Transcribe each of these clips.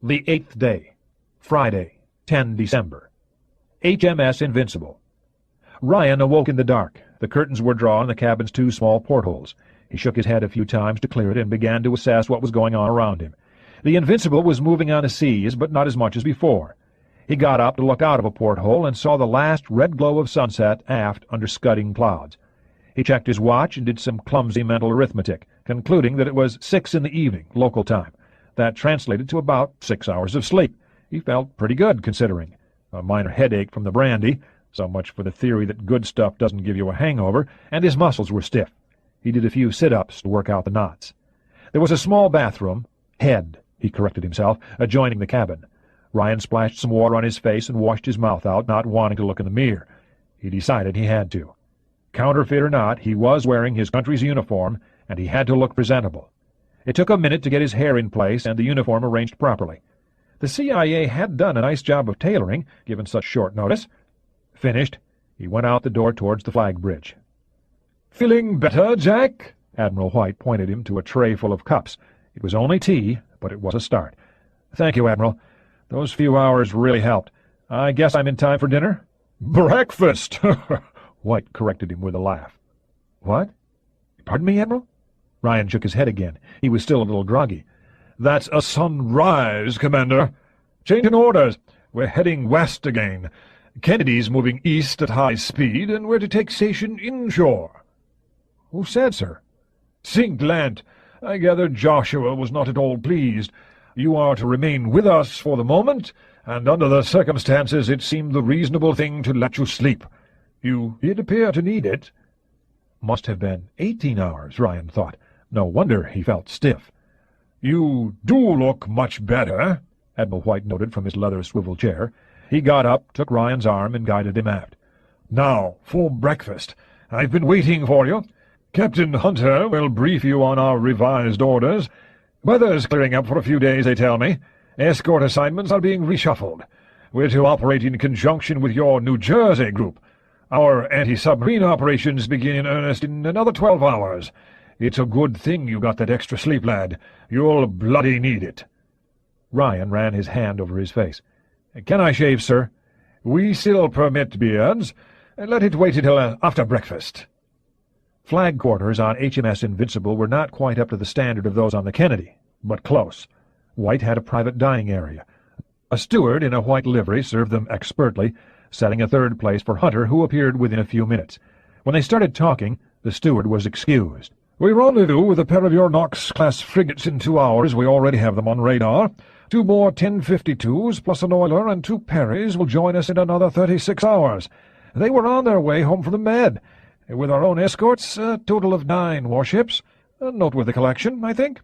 The 8th day, Friday, 10 December. HMS Invincible. Ryan awoke in the dark. The curtains were drawn in the cabin's 2 small portholes. He shook his head a few times to clear it and began to assess what was going on around him. The Invincible was moving on the seas, but not as much as before. He got up to look out of a porthole and saw the last red glow of sunset aft under scudding clouds. He checked his watch and did some clumsy mental arithmetic, concluding that it was 6 in the evening, local time. That translated to about 6 hours of sleep. He felt pretty good, considering. A minor headache from the brandy, so much for the theory that good stuff doesn't give you a hangover, and his muscles were stiff. He did a few sit-ups to work out the knots. There was a small bathroom, he corrected himself, adjoining the cabin. Ryan splashed some water on his face and washed his mouth out, not wanting to look in the mirror. He decided he had to. Counterfeit or not, he was wearing his country's uniform, and he had to look presentable. It took a minute to get his hair in place and the uniform arranged properly. The CIA had done a nice job of tailoring, given such short notice. Finished, he went out the door towards the flag bridge. "Feeling better, Jack?" Admiral White pointed him to a tray full of cups. It was only tea, but it was a start. "Thank you, Admiral. Those few hours really helped. I guess I'm in time for dinner?" "Breakfast!" White corrected him with a laugh. "What? Pardon me, Admiral?" Ryan shook his head again. He was still a little groggy. "That's a sunrise, Commander. Changing orders. We're heading west again. Kennedy's moving east at high speed, and we're to take station inshore." "Who said, sir?" "Sinkland. I gather Joshua was not at all pleased. You are to remain with us for the moment, and under the circumstances it seemed the reasonable thing to let you sleep. You did appear to need it." Must have been 18 hours, Ryan thought. No wonder he felt stiff. "You do look much better," Admiral White noted from his leather swivel chair. He got up, took Ryan's arm, and guided him aft. "Now, for breakfast. I've been waiting for you. Captain Hunter will brief you on our revised orders. Weather's clearing up for a few days, they tell me. Escort assignments are being reshuffled. We're to operate in conjunction with your New Jersey group. Our anti-submarine operations begin in earnest in another 12 hours. It's a good thing you got that extra sleep, lad. You'll bloody need it." Ryan ran his hand over his face. "Can I shave, sir?" "We still permit beards. Let it wait until after breakfast." Flag quarters on HMS Invincible were not quite up to the standard of those on the Kennedy, but close. White had a private dining area. A steward in a white livery served them expertly, setting a third place for Hunter, who appeared within a few minutes. When they started talking, the steward was excused. "We rendezvous with a pair of your Knox-class frigates in 2 hours. We already have them on radar. 2 more 1052s, plus an oiler and 2 Perrys will join us in another 36 hours. They were on their way home from the Med. With our own escorts, a total of 9 warships. A noteworthy collection, I think.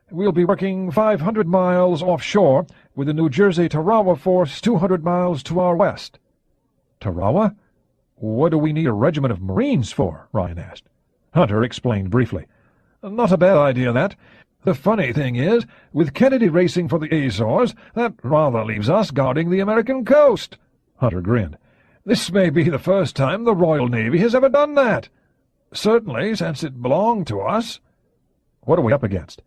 We'll be working 500 miles offshore, with the New Jersey Tarawa force 200 miles to our west." "Tarawa? What do we need a regiment of Marines for?" Ryan asked. Hunter explained briefly. "Not a bad idea, that. The funny thing is, with Kennedy racing for the Azores, that rather leaves us guarding the American coast." Hunter grinned. "This may be the first time the Royal Navy has ever done that." "Certainly, since it belonged to us." "What are we up against?"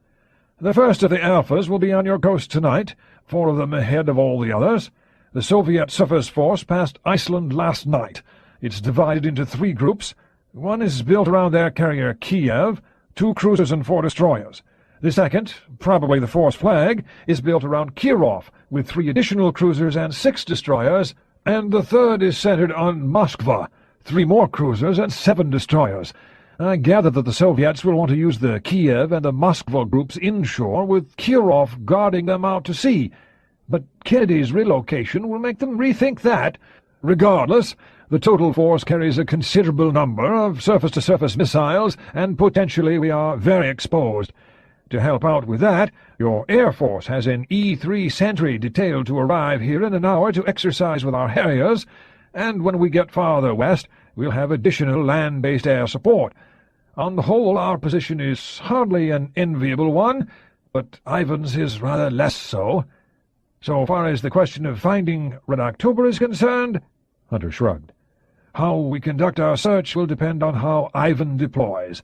"The first of the Alphas will be on your coast tonight, 4 of them ahead of all the others. The Soviet Surface Force passed Iceland last night. It's divided into 3 groups. One is built around their carrier Kiev, 2 cruisers and 4 destroyers. The second, probably the Force flag, is built around Kirov, with 3 additional cruisers and 6 destroyers, and the third is centered on Moskva, 3 more cruisers and 7 destroyers. I gather that the Soviets will want to use the Kiev and the Moskva groups inshore, with Kirov guarding them out to sea. But Kennedy's relocation will make them rethink that. Regardless, the total force carries a considerable number of surface-to-surface missiles, and potentially we are very exposed. To help out with that, your Air Force has an E-3 Sentry detailed to arrive here in an hour to exercise with our Harriers, and when we get farther west, we'll have additional land-based air support. On the whole, our position is hardly an enviable one, but Ivan's is rather less so. So far as the question of finding Red October is concerned," Hunter shrugged, "how we conduct our search will depend on how Ivan deploys.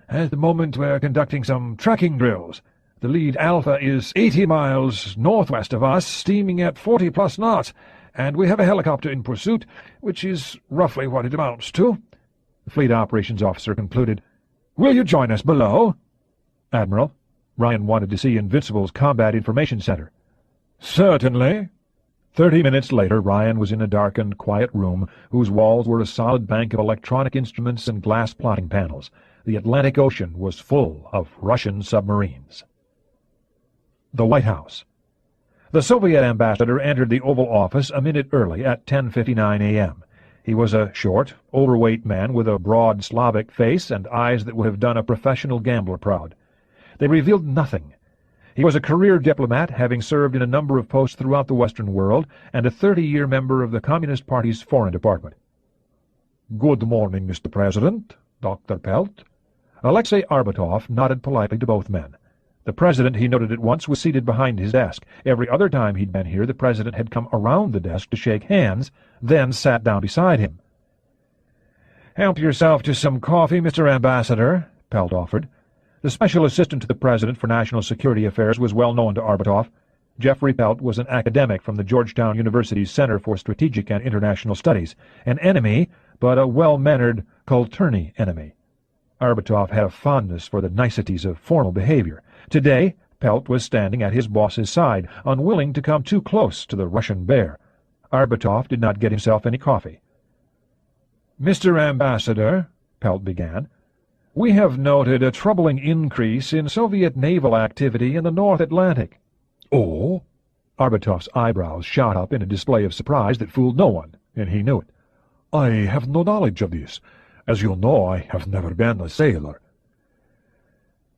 At the moment we're conducting some tracking drills. The lead Alpha is 80 miles northwest of us, steaming at 40+ knots, and we have a helicopter in pursuit, which is roughly what it amounts to." The fleet operations officer concluded, "Will you join us below?" "Admiral," Ryan wanted to see Invincible's Combat Information Center. "Certainly." 30 minutes later, Ryan was in a darkened, quiet room whose walls were a solid bank of electronic instruments and glass plotting panels. The Atlantic Ocean was full of Russian submarines. The White House. The Soviet ambassador entered the Oval Office a minute early at 10:59 a.m. He was a short, overweight man with a broad Slavic face and eyes that would have done a professional gambler proud. They revealed nothing. He was a career diplomat, having served in a number of posts throughout the Western world, and a 30-year member of the Communist Party's Foreign Department. "Good morning, Mr. President, Dr. Pelt." Alexei Arbatov nodded politely to both men. The president, he noted at once, was seated behind his desk. Every other time he'd been here, the president had come around the desk to shake hands, then sat down beside him. "Help yourself to some coffee, Mr. Ambassador," Pelt offered. The special assistant to the president for national security affairs was well known to Arbatov. Jeffrey Pelt was an academic from the Georgetown University's Center for Strategic and International Studies, an enemy, but a well-mannered Kulturny enemy. Arbatov had a fondness for the niceties of formal behavior. Today, Pelt was standing at his boss's side, unwilling to come too close to the Russian bear. Arbatov did not get himself any coffee. "Mr. Ambassador," Pelt began, "we have noted a troubling increase in Soviet naval activity in the North Atlantic." "Oh?" Arbatov's eyebrows shot up in a display of surprise that fooled no one, and he knew it. "I have no knowledge of this. As you know, I have never been a sailor."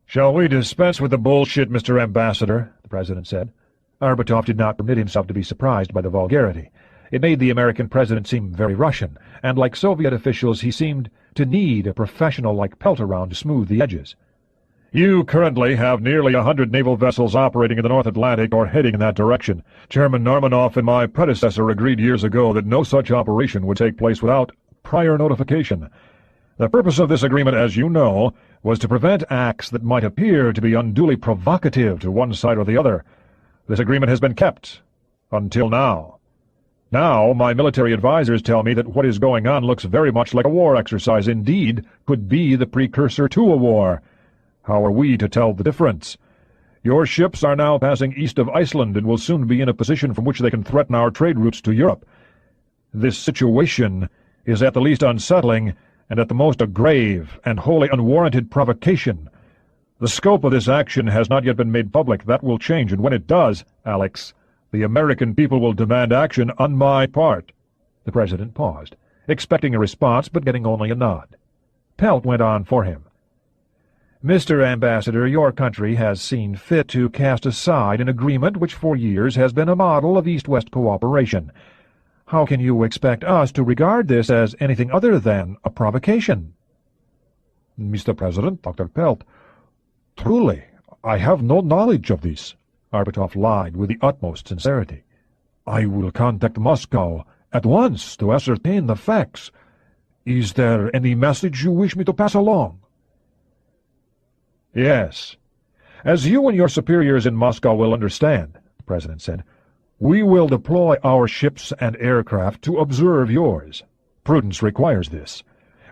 "Shall we dispense with the bullshit, Mr. Ambassador?" the president said. Arbatov did not permit himself to be surprised by the vulgarity. It made the American president seem very Russian, and like Soviet officials he seemed to need a professional like Pelt around to smooth the edges. "You currently have nearly 100 naval vessels operating in the North Atlantic or heading in that direction. Chairman Narmanov and my predecessor agreed years ago that no such operation would take place without prior notification. The purpose of this agreement, as you know, was to prevent acts that might appear to be unduly provocative to one side or the other. This agreement has been kept until now. Now, my military advisers tell me that what is going on looks very much like a war exercise, indeed, could be the precursor to a war. How are we to tell the difference? Your ships are now passing east of Iceland and will soon be in a position from which they can threaten our trade routes to Europe. This situation is at the least unsettling, and at the most a grave and wholly unwarranted provocation. The scope of this action has not yet been made public. That will change, and when it does, Alex, the American people will demand action on my part." The president paused, expecting a response, but getting only a nod. Pelt went on for him. "Mr. Ambassador, your country has seen fit to cast aside an agreement which for years has been a model of East-West cooperation. How can you expect us to regard this as anything other than a provocation?" "Mr. President, Dr. Pelt, truly, I have no knowledge of this," Arbatov lied with the utmost sincerity. "I will contact Moscow at once to ascertain the facts. Is there any message you wish me to pass along?" "Yes. As you and your superiors in Moscow will understand," the president said, "we will deploy our ships and aircraft to observe yours. Prudence requires this.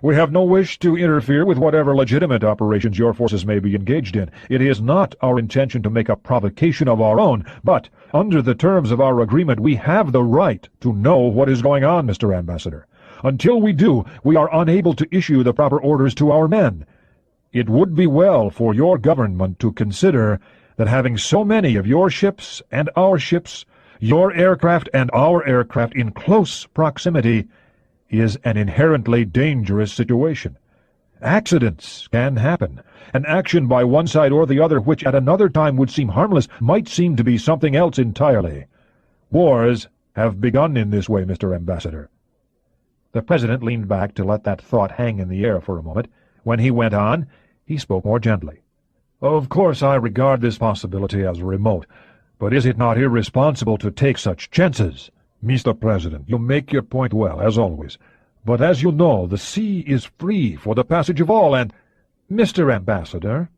We have no wish to interfere with whatever legitimate operations your forces may be engaged in. It is not our intention to make a provocation of our own, but, under the terms of our agreement, we have the right to know what is going on, Mr. Ambassador. Until we do, we are unable to issue the proper orders to our men. It would be well for your government to consider that having so many of your ships and our ships, your aircraft and our aircraft in close proximity is an inherently dangerous situation. Accidents can happen. An action by one side or the other which at another time would seem harmless might seem to be something else entirely. Wars have begun in this way, Mr. Ambassador." The president leaned back to let that thought hang in the air for a moment. When he went on, he spoke more gently. "Of course I regard this possibility as remote, but is it not irresponsible to take such chances? Mr. President, you make your point well, as always. But as you know, the sea is free for the passage of all, and—" "Mr. Ambassador,"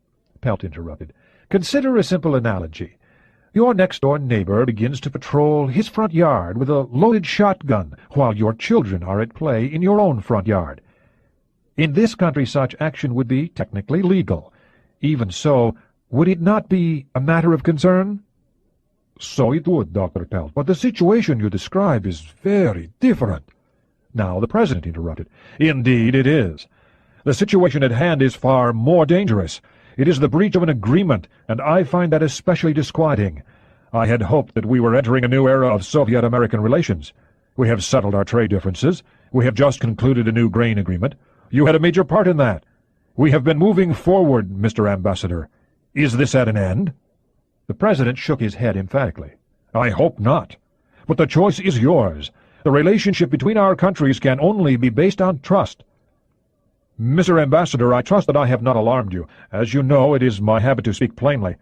Pelt interrupted. "Consider a simple analogy. Your next-door neighbor begins to patrol his front yard with a loaded shotgun while your children are at play in your own front yard. In this country such action would be technically legal. Even so, would it not be a matter of concern?" "So it would, Dr. Pelt, but the situation you describe is very different." Now the President interrupted. "Indeed it is. The situation at hand is far more dangerous. It is the breach of an agreement, and I find that especially disquieting. I had hoped that we were entering a new era of Soviet-American relations. We have settled our trade differences. We have just concluded a new grain agreement. You had a major part in that. We have been moving forward, Mr. Ambassador. Is this at an end?" The President shook his head emphatically. "I hope not. But the choice is yours. The relationship between our countries can only be based on trust. Mr. Ambassador, I trust that I have not alarmed you. As you know, it is my habit to speak plainly.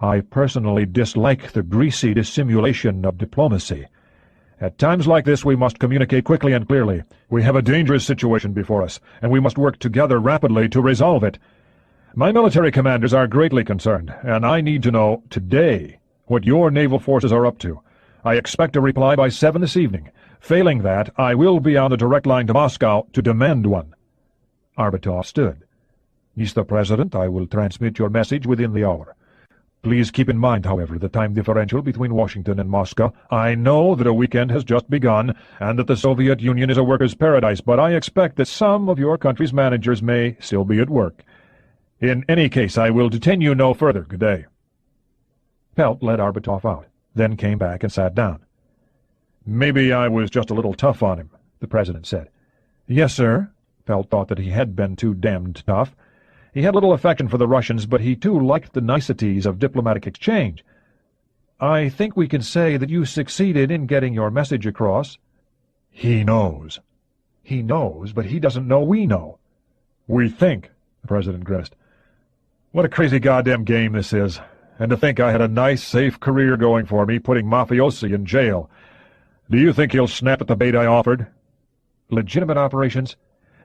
I personally dislike the greasy dissimulation of diplomacy. At times like this we must communicate quickly and clearly. We have a dangerous situation before us, and we must work together rapidly to resolve it. My military commanders are greatly concerned, and I need to know today what your naval forces are up to. I expect a reply by 7 this evening. Failing that, I will be on the direct line to Moscow to demand one." Arbatov stood. "Mr. President, I will transmit your message within the hour. Please keep in mind, however, the time differential between Washington and Moscow. I know that a weekend has just begun, and that the Soviet Union is a worker's paradise, but I expect that some of your country's managers may still be at work. In any case, I will detain you no further. Good day." Pelt led Arbatov out, then came back and sat down. "Maybe I was just a little tough on him," the President said. "Yes, sir." Pelt thought that he had been too damned tough. He had little affection for the Russians, but he too liked the niceties of diplomatic exchange. "I think we can say that you succeeded in getting your message across." "He knows." "He knows, but he doesn't know we know." "We think," the President grimaced. "What a crazy goddamn game this is. And to think I had a nice, safe career going for me, putting mafiosi in jail. Do you think he'll snap at the bait I offered?" "Legitimate operations?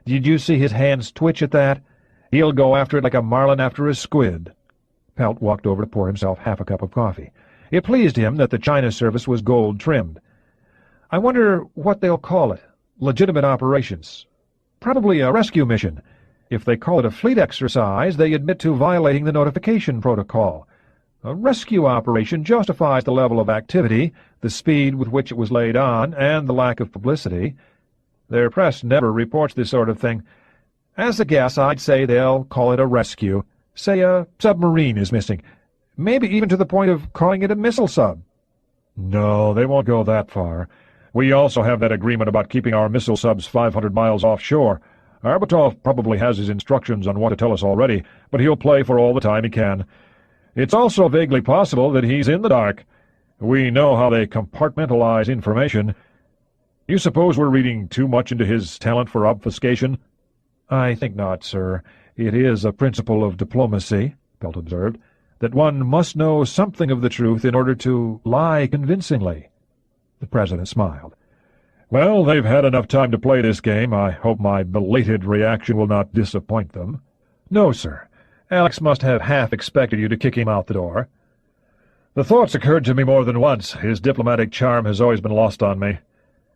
Did you see his hands twitch at that? He'll go after it like a marlin after a squid." Pelt walked over to pour himself half a cup of coffee. It pleased him that the China service was gold-trimmed. "I wonder what they'll call it. Legitimate operations. Probably a rescue mission. If they call it a fleet exercise, they admit to violating the notification protocol. A rescue operation justifies the level of activity, the speed with which it was laid on, and the lack of publicity. Their press never reports this sort of thing. As a guess, I'd say they'll call it a rescue. Say a submarine is missing. Maybe even to the point of calling it a missile sub." "No, they won't go that far. We also have that agreement about keeping our missile subs 500 miles offshore. Arbatov probably has his instructions on what to tell us already, but he'll play for all the time he can. It's also vaguely possible that he's in the dark. We know how they compartmentalize information. You suppose we're reading too much into his talent for obfuscation?" "I think not, sir. It is a principle of diplomacy," Pelt observed, "that one must know something of the truth in order to lie convincingly." The President smiled. "Well, they've had enough time to play this game. I hope my belated reaction will not disappoint them." "No, sir. Alex must have half expected you to kick him out the door." "The thought's occurred to me more than once. His diplomatic charm has always been lost on me.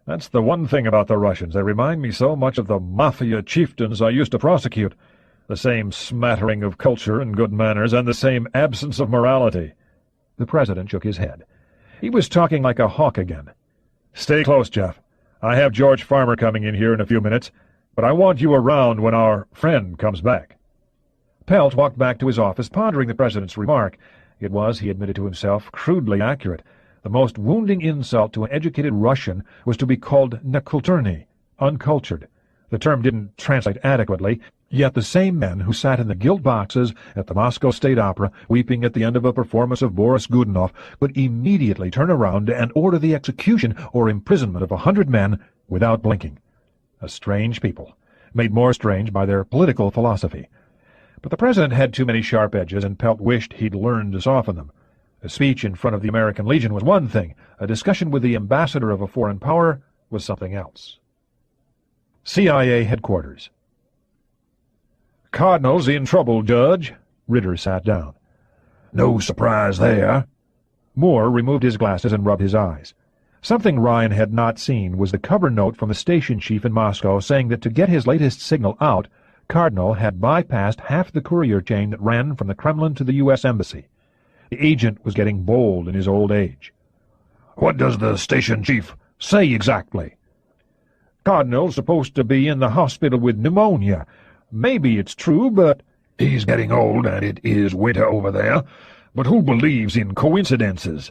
That's the one thing about the Russians. They remind me so much of the mafia chieftains I used to prosecute. The same smattering of culture and good manners, and the same absence of morality." The President shook his head. He was talking like a hawk again. "Stay close, Jeff. I have George Farmer coming in here in a few minutes, but I want you around when our friend comes back." Pelt walked back to his office, pondering the President's remark. It was, he admitted to himself, crudely accurate. The most wounding insult to an educated Russian was to be called nekulturny, uncultured. The term didn't translate adequately, yet the same men who sat in the gilt boxes at the Moscow State Opera, weeping at the end of a performance of Boris Godunov, could immediately turn around and order the execution or imprisonment of 100 men without blinking. A strange people, made more strange by their political philosophy. But the President had too many sharp edges, and Pelt wished he'd learned to soften them. A speech in front of the American Legion was one thing. A discussion with the ambassador of a foreign power was something else. CIA Headquarters. "Cardinal's in trouble, Judge," Ritter sat down. "No surprise there." Moore removed his glasses and rubbed his eyes. Something Ryan had not seen was the cover note from the station chief in Moscow saying that to get his latest signal out, Cardinal had bypassed half the courier chain that ran from the Kremlin to the U.S. Embassy. The agent was getting bold in his old age. "What does the station chief say exactly?" "Cardinal's supposed to be in the hospital with pneumonia. Maybe it's true, but—" "He's getting old, and it is winter over there. But who believes in coincidences?"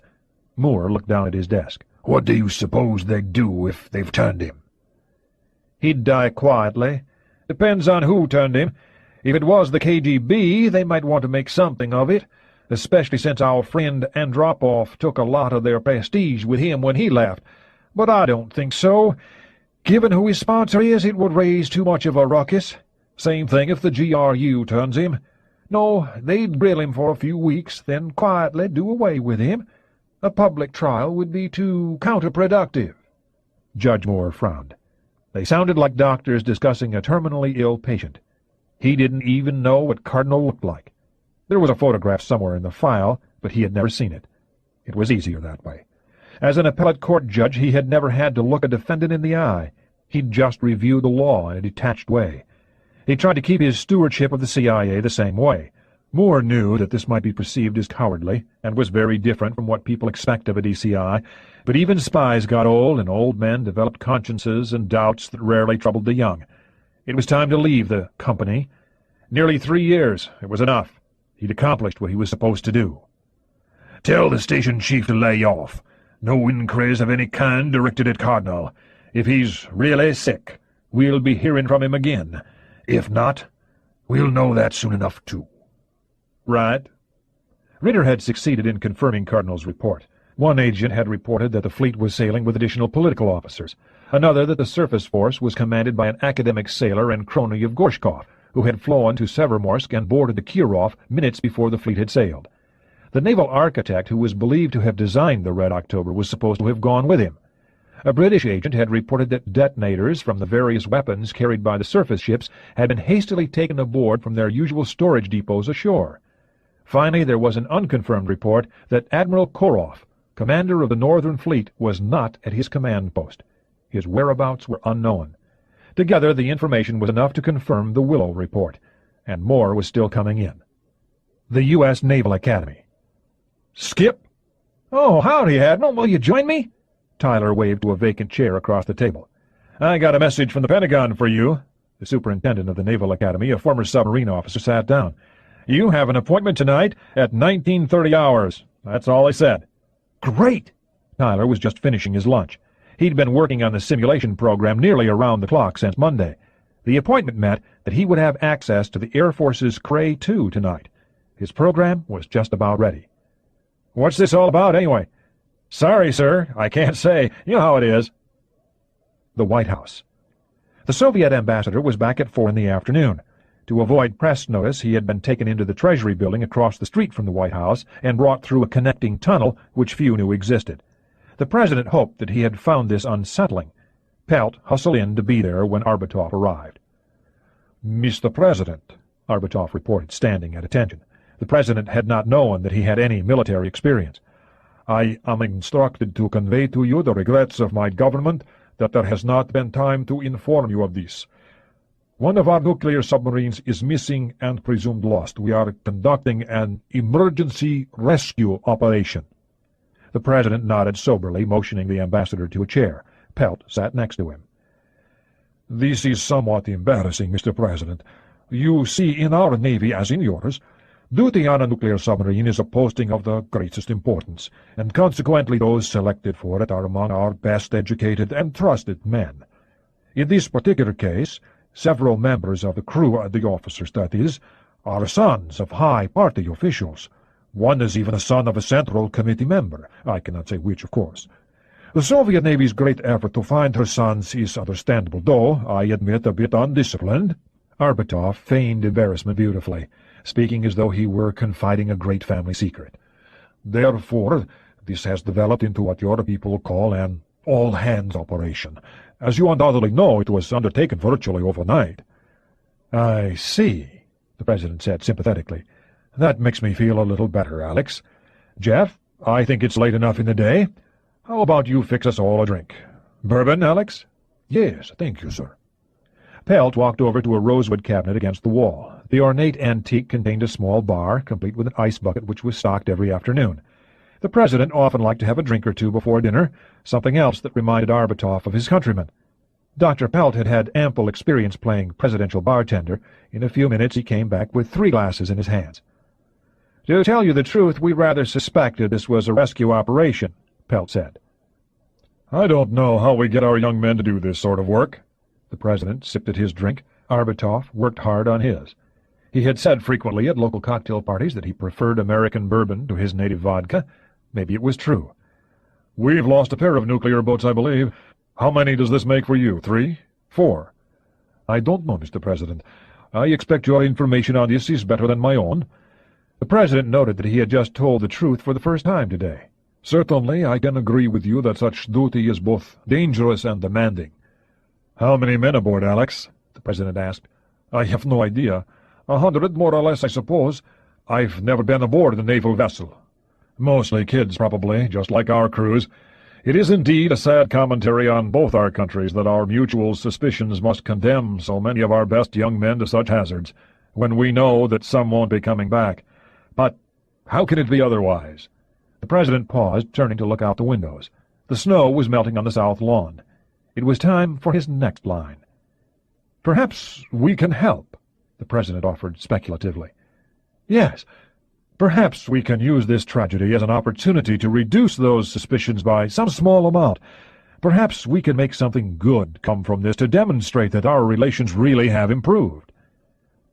Moore looked down at his desk. "What do you suppose they'd do if they've turned him?" "He'd die quietly. Depends on who turned him. If it was the KGB, they might want to make something of it, especially since our friend Andropov took a lot of their prestige with him when he left. But I don't think so. Given who his sponsor is, it would raise too much of a ruckus. Same thing if the GRU turns him. No, they'd grill him for a few weeks, then quietly do away with him. A public trial would be too counterproductive." Judge Moore frowned. They sounded like doctors discussing a terminally ill patient. He didn't even know what Cardinal looked like. There was a photograph somewhere in the file, but he had never seen it. It was easier that way. As an appellate court judge, he had never had to look a defendant in the eye. He'd just review the law in a detached way. He tried to keep his stewardship of the CIA the same way. Moore knew that this might be perceived as cowardly, and was very different from what people expect of a DCI, but even spies got old, and old men developed consciences and doubts that rarely troubled the young. It was time to leave the company. Nearly 3 years. It was enough. He'd accomplished what he was supposed to do. "Tell the station chief to lay off. No inquiries of any kind directed at Cardinal. If he's really sick, we'll be hearing from him again. If not, we'll know that soon enough, too." "Right." Ritter had succeeded in confirming Cardinal's report. One agent had reported that the fleet was sailing with additional political officers, another that the surface force was commanded by an academic sailor and crony of Gorshkov, who had flown to Severomorsk and boarded the Kirov minutes before the fleet had sailed. The naval architect who was believed to have designed the Red October was supposed to have gone with him. A British agent had reported that detonators from the various weapons carried by the surface ships had been hastily taken aboard from their usual storage depots ashore. Finally, there was an unconfirmed report that Admiral Korov, commander of the Northern Fleet, was not at his command post. His whereabouts were unknown. Together, the information was enough to confirm the Willow report, and more was still coming in. The U.S. Naval Academy. "Skip?" "Oh, howdy, Admiral. Will you join me?" Tyler waved to a vacant chair across the table. "I got a message from the Pentagon for you." The superintendent of the Naval Academy, a former submarine officer, sat down. "You have an appointment tonight at 19:30 hours. That's all they said." "Great!" Tyler was just finishing his lunch. He'd been working on the simulation program nearly around the clock since Monday. The appointment meant that he would have access to the Air Force's Cray 2 tonight. His program was just about ready. "What's this all about, anyway?" "Sorry, sir, I can't say. You know how it is." The White House. The Soviet ambassador was back at 4 in the afternoon. To avoid press notice, he had been taken into the Treasury building across the street from the White House and brought through a connecting tunnel which few knew existed. The president hoped that he had found this unsettling. Pelt hustled in to be there when Arbatov arrived. "Mr. President," Arbatov reported, standing at attention. The president had not known that he had any military experience. "I am instructed to convey to you the regrets of my government that there has not been time to inform you of this. One of our nuclear submarines is missing and presumed lost. We are conducting an emergency rescue operation." The president nodded soberly, motioning the ambassador to a chair. Pelt sat next to him. "This is somewhat embarrassing, Mr. President. You see, in our Navy, as in yours, duty on a nuclear submarine is a posting of the greatest importance, and consequently those selected for it are among our best educated and trusted men. In this particular case, several members of the crew, the officers that is, are sons of high party officials. One is even a son of a Central Committee member. I cannot say which, of course. The Soviet Navy's great effort to find her sons is understandable, though, I admit, a bit undisciplined." Arbatov feigned embarrassment beautifully, speaking as though he were confiding a great family secret. "Therefore, this has developed into what your people call an all-hands operation. As you undoubtedly know, it was undertaken virtually overnight." "I see," the president said sympathetically. "That makes me feel a little better, Alex. Jeff, I think it's late enough in the day. How about you fix us all a drink? Bourbon, Alex?" "Yes, thank you, sir." Pelt walked over to a rosewood cabinet against the wall. The ornate antique contained a small bar, complete with an ice bucket which was stocked every afternoon. The President often liked to have a drink or two before dinner, something else that reminded Arbutoff of his countrymen. Dr. Pelt had had ample experience playing presidential bartender. In a few minutes he came back with 3 glasses in his hands. "To tell you the truth, we rather suspected this was a rescue operation," Pelt said. "I don't know how we get our young men to do this sort of work." The President sipped at his drink. Arbutoff worked hard on his. He had said frequently at local cocktail parties that he preferred American bourbon to his native vodka. Maybe it was true. "We've lost a pair of nuclear boats, I believe. How many does this make for you? 3? 4? "I don't know, Mr. President. I expect your information on this is better than my own." The President noted that he had just told the truth for the first time today. "Certainly, I can agree with you that such duty is both dangerous and demanding." "How many men aboard, Alex?" the President asked. "I have no idea. 100, more or less, I suppose. I've never been aboard a naval vessel." "Mostly kids, probably, just like our crews. It is indeed a sad commentary on both our countries that our mutual suspicions must condemn so many of our best young men to such hazards, when we know that some won't be coming back. But how can it be otherwise?" The President paused, turning to look out the windows. The snow was melting on the south lawn. It was time for his next line. "Perhaps we can help," the President offered speculatively. "Yes, perhaps we can use this tragedy as an opportunity to reduce those suspicions by some small amount. Perhaps we can make something good come from this to demonstrate that our relations really have improved."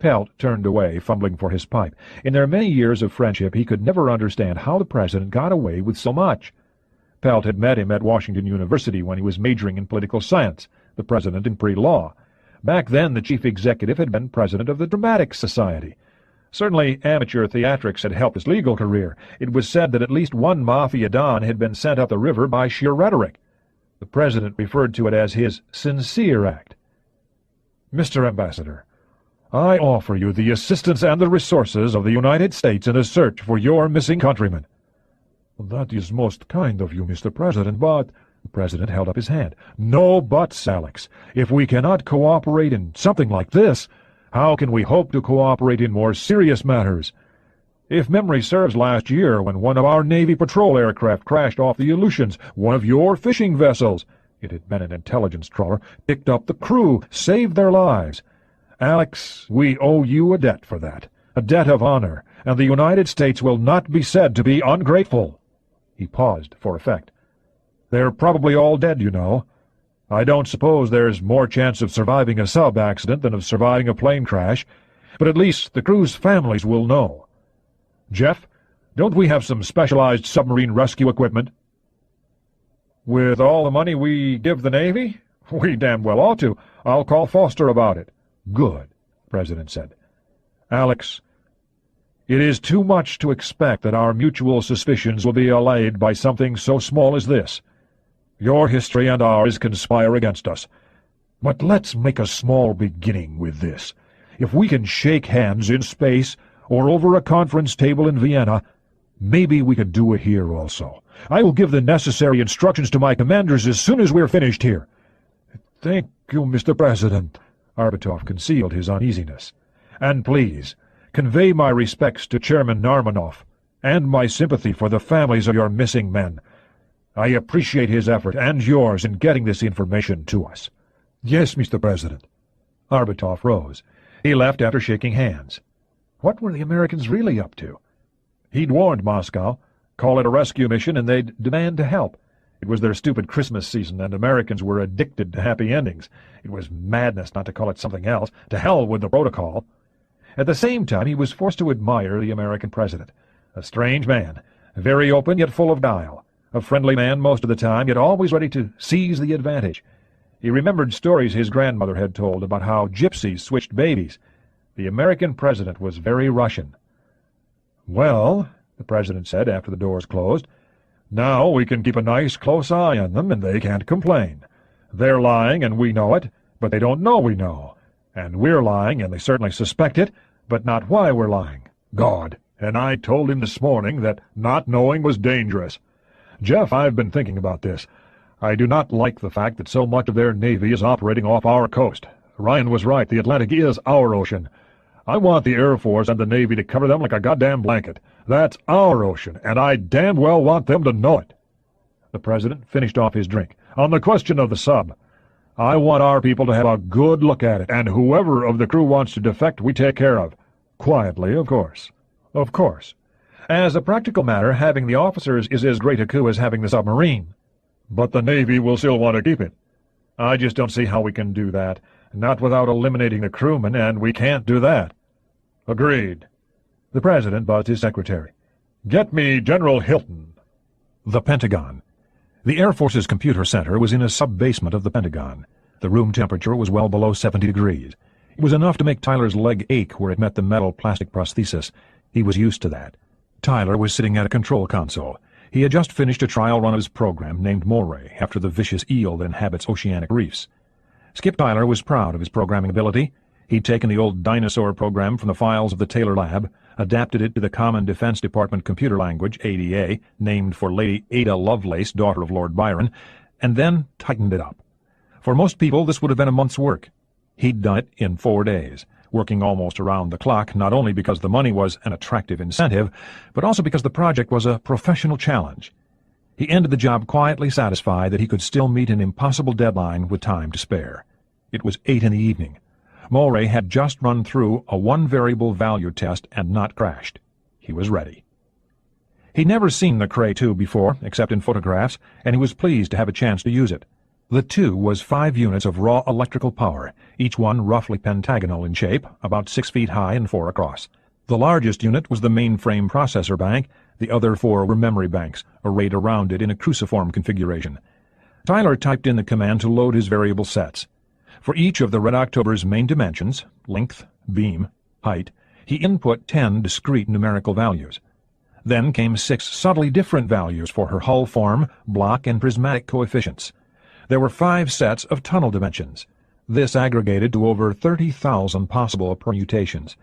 Pelt turned away, fumbling for his pipe. In their many years of friendship he could never understand how the President got away with so much. Pelt had met him at Washington University when he was majoring in political science, the President in pre-law. Back then the chief executive had been president of the Dramatic Society. Certainly amateur theatrics had helped his legal career. It was said that at least one mafia don had been sent up the river by sheer rhetoric. The President referred to it as his sincere act. "Mr. Ambassador, I offer you the assistance and the resources of the United States in a search for your missing countrymen." "That is most kind of you, Mr. President, but—" The President held up his hand. "No buts, Alex. If we cannot cooperate in something like this, how can we hope to cooperate in more serious matters? If memory serves, last year, when one of our Navy patrol aircraft crashed off the Aleutians, one of your fishing vessels— it had been an intelligence trawler— picked up the crew, saved their lives. Alex, we owe you a debt for that, a debt of honor, and the United States will not be said to be ungrateful." He paused for effect. "They're probably all dead, you know. I don't suppose there's more chance of surviving a sub-accident than of surviving a plane crash, but at least the crew's families will know. Jeff, don't we have some specialized submarine rescue equipment?" "With all the money we give the Navy? We damn well ought to. I'll call Foster about it." "Good," the President said. "Alex, it is too much to expect that our mutual suspicions will be allayed by something so small as this. Your history and ours conspire against us. But let's make a small beginning with this. If we can shake hands in space or over a conference table in Vienna, maybe we can do it here also. I will give the necessary instructions to my commanders as soon as we're finished here." "Thank you, Mr. President." Arbutoff concealed his uneasiness. "And please, convey my respects to Chairman Narmanoff, and my sympathy for the families of your missing men. I appreciate his effort and yours in getting this information to us." "Yes, Mr. President." Arbutoff rose. He left after shaking hands. What were the Americans really up to? He'd warned Moscow. Call it a rescue mission and they'd demand to help. It was their stupid Christmas season, and Americans were addicted to happy endings. It was madness not to call it something else. To hell with the protocol. At the same time, he was forced to admire the American president. A strange man, very open yet full of guile. A friendly man most of the time, yet always ready to seize the advantage. He remembered stories his grandmother had told about how gypsies switched babies. The American president was very Russian. "Well," the president said after the doors closed, "now we can keep a nice close eye on them, and they can't complain. They're lying, and we know it, but they don't know we know. And we're lying, and they certainly suspect it, but not why we're lying. God, and I told him this morning that not knowing was dangerous. Jeff, I've been thinking about this. I do not like the fact that so much of their Navy is operating off our coast. Ryan was right. The Atlantic is our ocean. I want the Air Force and the Navy to cover them like a goddamn blanket. That's our ocean, and I damn well want them to know it. The President finished off his drink. On the question of the sub, I want our people to have a good look at it, and whoever of the crew wants to defect, we take care of. Quietly, of course. Of course. As a practical matter, having the officers is as great a coup as having the submarine. But the Navy will still want to keep it. I just don't see how we can do that. Not without eliminating the crewmen, and we can't do that. Agreed. The President buzzed his secretary. Get me General Hilton. The Pentagon. The Air Force's computer center was in a sub-basement of the Pentagon. The room temperature was well below 70 degrees. It was enough to make Tyler's leg ache where it met the metal plastic prosthesis. He was used to that. Tyler was sitting at a control console. He had just finished a trial run of his program named Moray, after the vicious eel that inhabits oceanic reefs. Skip Tyler was proud of his programming ability. He'd taken the old dinosaur program from the files of the Taylor Lab, adapted it to the Common Defense Department computer language, ADA, named for Lady Ada Lovelace, daughter of Lord Byron, and then tightened it up. For most people, this would have been a month's work. He'd done it in 4 days, working almost around the clock, not only because the money was an attractive incentive, but also because the project was a professional challenge. He ended the job quietly satisfied that he could still meet an impossible deadline with time to spare. It was 8 in the evening. Moray had just run through a one-variable value test and not crashed. He was ready. He'd never seen the Cray 2 before, except in photographs, and he was pleased to have a chance to use it. The 2 was 5 units of raw electrical power, each one roughly pentagonal in shape, about 6 feet high and 4 across. The largest unit was the mainframe processor bank. The other 4 were memory banks, arrayed around it in a cruciform configuration. Tyler typed in the command to load his variable sets. For each of the Red October's main dimensions, length, beam, height, he input 10 discrete numerical values. Then came 6 subtly different values for her hull form, block, and prismatic coefficients. There were 5 sets of tunnel dimensions. This aggregated to over 30,000 possible permutations.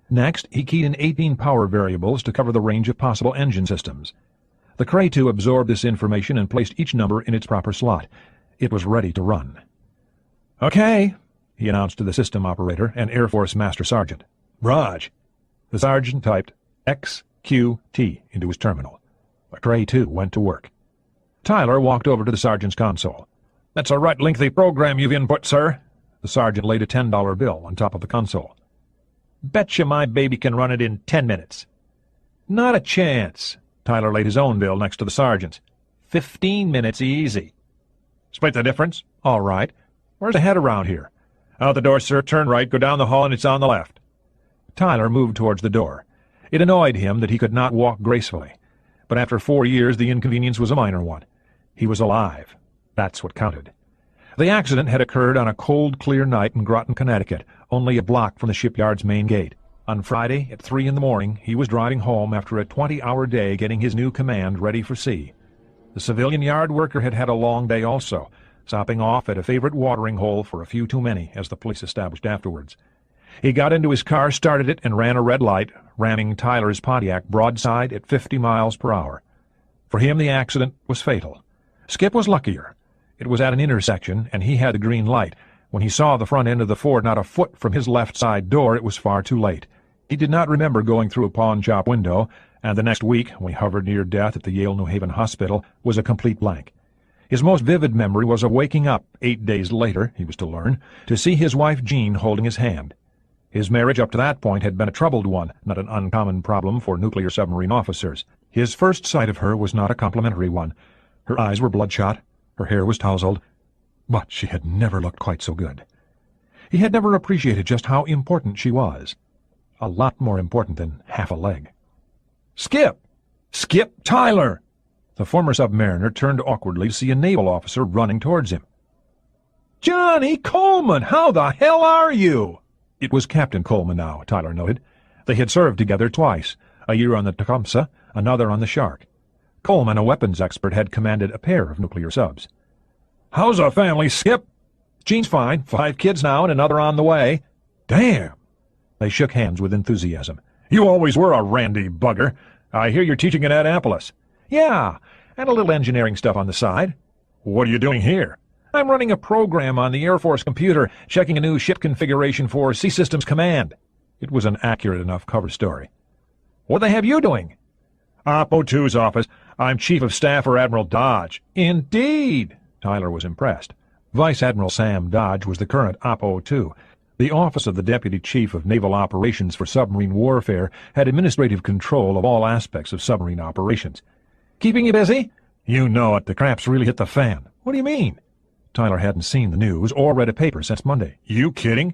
Next, he keyed in 18 power variables to cover the range of possible engine systems. The Cray 2 absorbed this information and placed each number in its proper slot. It was ready to run. "Okay," he announced to the system operator, an Air Force Master Sergeant. "Raj." The sergeant typed XQT into his terminal. The Cray 2 went to work. Tyler walked over to the sergeant's console. "That's a right lengthy program you've input, sir." The sergeant laid a $10 bill on top of the console. "Betcha my baby can run it in 10 minutes. "Not a chance." Tyler laid his own bill next to the sergeant's. 15 minutes easy." "Split the difference?" "All right. Where's the head around here?" "Out the door, sir. Turn right, go down the hall, and it's on the left." Tyler moved towards the door. It annoyed him that he could not walk gracefully. But after 4 years, the inconvenience was a minor one. He was alive. That's what counted. The accident had occurred on a cold, clear night in Groton, Connecticut, only a block from the shipyard's main gate. On Friday, at 3 in the morning, he was driving home after a 20-hour day getting his new command ready for sea. The civilian yard worker had had a long day also, stopping off at a favorite watering hole for a few too many, as the police established afterwards. He got into his car, started it, and ran a red light, ramming Tyler's Pontiac broadside at 50 miles per hour. For him, the accident was fatal. Skip was luckier. It was at an intersection, and he had the green light. When he saw the front end of the Ford not a foot from his left side door, it was far too late. He did not remember going through a pawn shop window, and the next week, when he hovered near death at the Yale New Haven Hospital, was a complete blank. His most vivid memory was of waking up 8 days later, he was to learn, to see his wife Jean holding his hand. His marriage up to that point had been a troubled one, not an uncommon problem for nuclear submarine officers. His first sight of her was not a complimentary one. Her eyes were bloodshot, her hair was tousled, but she had never looked quite so good. He had never appreciated just how important she was. A lot more important than half a leg. "Skip! Skip Tyler!" The former submariner turned awkwardly to see a naval officer running towards him. "Johnny Coleman, how the hell are you?" It was Captain Coleman now, Tyler noted. They had served together twice, a year on the Tecumseh, another on the Shark. Coleman, a weapons expert, had commanded a pair of nuclear subs. "How's the family, Skip?" "Jean's fine. 5 kids now and another on the way." "Damn!" They shook hands with enthusiasm. You always were a randy bugger. I hear you're teaching at Annapolis. Yeah, and a little engineering stuff on the side. What are you doing here? I'm running a program on the Air Force computer, checking a new ship configuration for Sea Systems Command. It was an accurate enough cover story. What do they have you doing? Op-02's office. I'm Chief of Staff for Admiral Dodge. Indeed! Tyler was impressed. Vice Admiral Sam Dodge was the current Op-02. The Office of the Deputy Chief of Naval Operations for Submarine Warfare had administrative control of all aspects of submarine operations. Keeping you busy? You know it. The crap's really hit the fan. What do you mean? Tyler hadn't seen the news or read a paper since Monday. You kidding?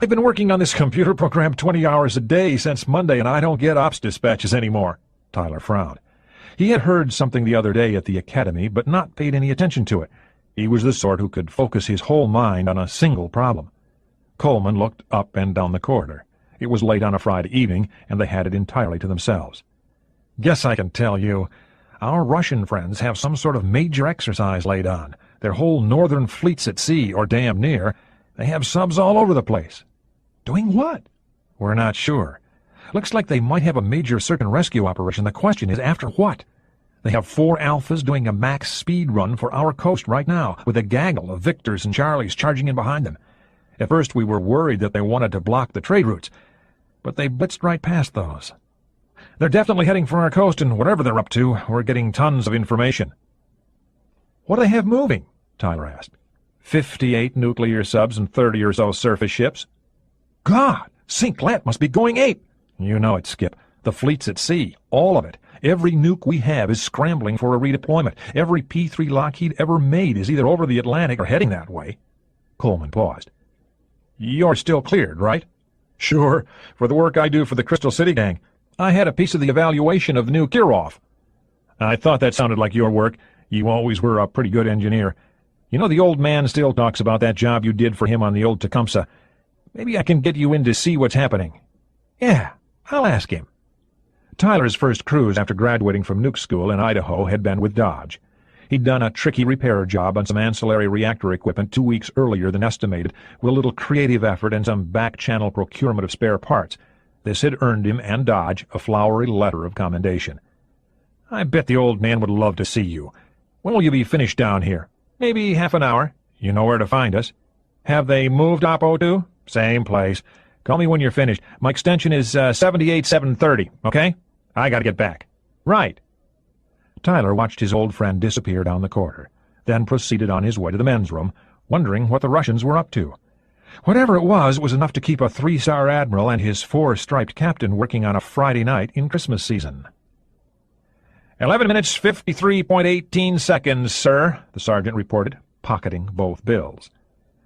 I've been working on this computer program 20 hours a day since Monday, and I don't get ops dispatches anymore. Tyler frowned. He had heard something the other day at the academy, but not paid any attention to it. He was the sort who could focus his whole mind on a single problem. Coleman looked up and down the corridor. It was late on a Friday evening, and they had it entirely to themselves. Guess I can tell you. Our Russian friends have some sort of major exercise laid on. Their whole northern fleet's at sea, or damn near. They have subs all over the place. Doing what? We're not sure. Looks like they might have a major search and rescue operation. The question is, after what? They have 4 Alphas doing a max speed run for our coast right now, with a gaggle of Victors and Charlies charging in behind them. At first we were worried that they wanted to block the trade routes, but they blitzed right past those. They're definitely heading for our coast, and whatever they're up to, we're getting tons of information. What do they have moving? Tyler asked. 58 nuclear subs and 30 or so surface ships. God, Sinclair must be going ape. You know it, Skip. The fleet's at sea, all of it. Every nuke we have is scrambling for a redeployment. Every P-3 Lockheed ever made is either over the Atlantic or heading that way. Coleman paused. You're still cleared, right? Sure, for the work I do for the Crystal City Gang. I had a piece of the evaluation of the new Kirov. I thought that sounded like your work. You always were a pretty good engineer. You know, the old man still talks about that job you did for him on the old Tecumseh. Maybe I can get you in to see what's happening. Yeah, I'll ask him. Tyler's first cruise after graduating from nuke school in Idaho had been with Dodge. He'd done a tricky repair job on some ancillary reactor equipment 2 weeks earlier than estimated, with a little creative effort and some back-channel procurement of spare parts. This had earned him and Dodge a flowery letter of commendation. I bet the old man would love to see you. When will you be finished down here? Maybe half an hour. You know where to find us. Have they moved Op-02? Same place. Call me when you're finished. My extension is 78730, okay? I gotta get back. Right. Tyler watched his old friend disappear down the corridor, then proceeded on his way to the men's room, wondering what the Russians were up to. Whatever it was enough to keep a 3-star admiral and his 4-striped captain working on a Friday night in Christmas season. 11 minutes, 53.18 seconds, sir, the sergeant reported, pocketing both bills.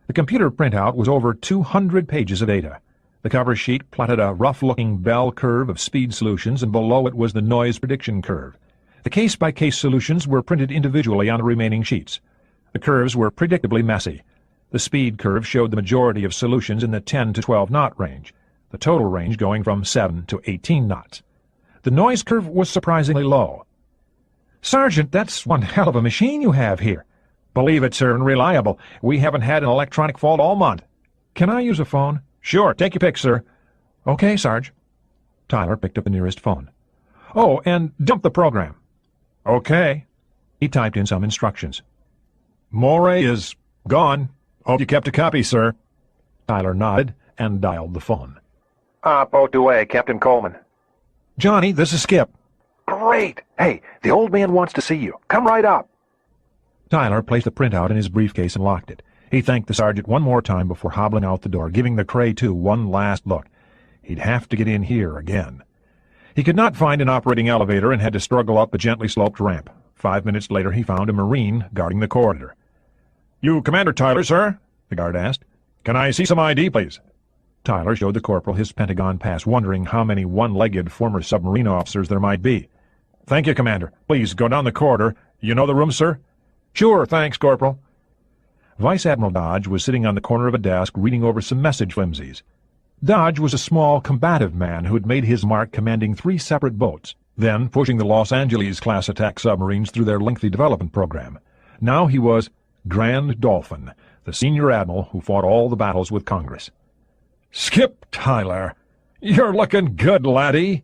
The computer printout was over 200 pages of data. The cover sheet plotted a rough-looking bell curve of speed solutions, and below it was the noise prediction curve. The case-by-case solutions were printed individually on the remaining sheets. The curves were predictably messy. The speed curve showed the majority of solutions in the 10 to 12 knot range, the total range going from 7 to 18 knots. The noise curve was surprisingly low. Sergeant, that's one hell of a machine you have here. Believe it, sir, and reliable. We haven't had an electronic fault all month. Can I use a phone? Sure, take your pick, sir. Okay, Sarge. Tyler picked up the nearest phone. Oh, and dump the program. Okay. He typed in some instructions. Moray is gone. Hope you kept a copy, sir. Tyler nodded and dialed the phone. Op-02A, Captain Coleman. Johnny, this is Skip. Great! Hey, the old man wants to see you. Come right up. Tyler placed the printout in his briefcase and locked it. He thanked the sergeant one more time before hobbling out the door, giving the Cray 2 one last look. He'd have to get in here again. He could not find an operating elevator and had to struggle up a gently sloped ramp. 5 minutes later he found a Marine guarding the corridor. You Commander Tyler, sir? The guard asked. Can I see some ID, please? Tyler showed the corporal his Pentagon pass, wondering how many one-legged former submarine officers there might be. Thank you, Commander. Please, go down the corridor. You know the room, sir? Sure, thanks, Corporal. Vice Admiral Dodge was sitting on the corner of a desk reading over some message flimsies. Dodge was a small, combative man who had made his mark commanding 3 separate boats, then pushing the Los Angeles-class attack submarines through their lengthy development program. Now he was Grand Dolphin, the senior admiral who fought all the battles with Congress. Skip Tyler, "You're looking good, laddie."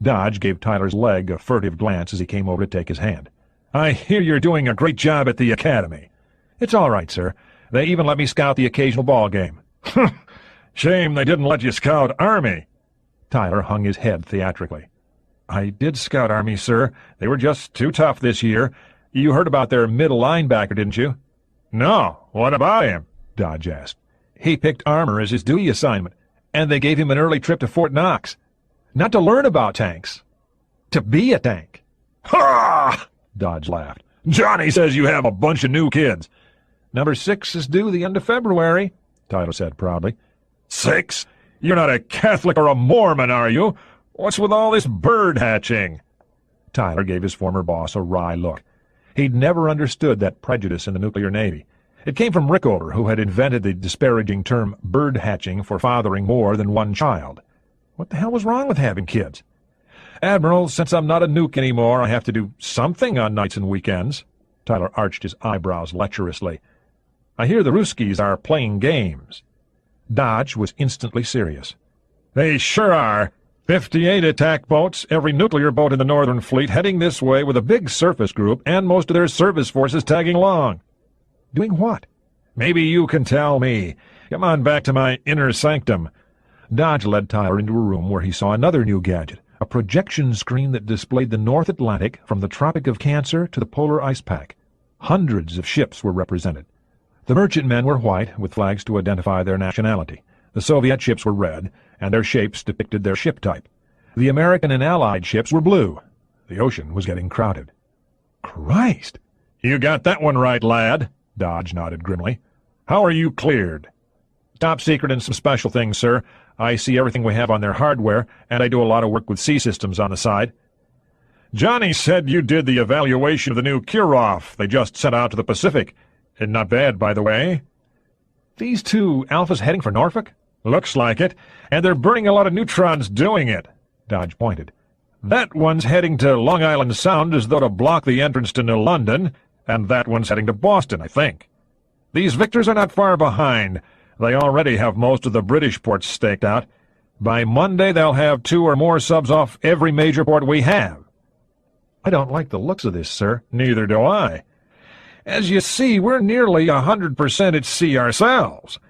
Dodge gave Tyler's leg a furtive glance as he came over to take his hand. "I hear you're doing a great job at the academy." "It's all right, sir. They even let me scout the occasional ball game." "Shame they didn't let you scout Army." Tyler hung his head theatrically. "I did scout Army, sir. They were just too tough this year. You heard about their middle linebacker, didn't you?" "No. What about him?" Dodge asked. "He picked armor as his duty assignment, and they gave him an early trip to Fort Knox. Not to learn about tanks. To be a tank." "Ha!" Dodge laughed. "Johnny says you have a bunch of new kids." "Number 6 is due the end of February," Tyler said proudly. 6? You're not a Catholic or a Mormon, are you? What's with all this bird hatching?" Tyler gave his former boss a wry look. He'd never understood that prejudice in the nuclear Navy. It came from Rickover, who had invented the disparaging term bird hatching for fathering more than one child. What the hell was wrong with having kids? "Admiral, since I'm not a nuke anymore, I have to do something on nights and weekends." Tyler arched his eyebrows lecherously. "I hear the Ruskies are playing games." Dodge was instantly serious. "They sure are. 58 attack boats, every nuclear boat in the Northern Fleet heading this way with a big surface group and most of their service forces tagging along." "Doing what?" "Maybe you can tell me. Come on back to my inner sanctum." Dodge led Tyler into a room where he saw another new gadget, a projection screen that displayed the North Atlantic from the Tropic of Cancer to the polar ice pack. Hundreds of ships were represented. The merchantmen were white, with flags to identify their nationality. The Soviet ships were red, and their shapes depicted their ship type. The American and Allied ships were blue. The ocean was getting crowded. "Christ! You got that one right, lad." Dodge nodded grimly. "How are you cleared?" "Top secret and some special things, sir. I see everything we have on their hardware, and I do a lot of work with sea systems on the side." "Johnny said you did the evaluation of the new Kirov they just sent out to the Pacific. Not bad, by the way." "These 2 Alphas heading for Norfolk?" "Looks like it, and they're burning a lot of neutrons doing it." Dodge pointed. "That one's heading to Long Island Sound as though to block the entrance to New London, and that one's heading to Boston, I think. These Victors are not far behind. They already have most of the British ports staked out. By Monday they'll have 2 or more subs off every major port we have." "I don't like the looks of this, sir." "Neither do I. As you see, we're nearly 100% at sea ourselves.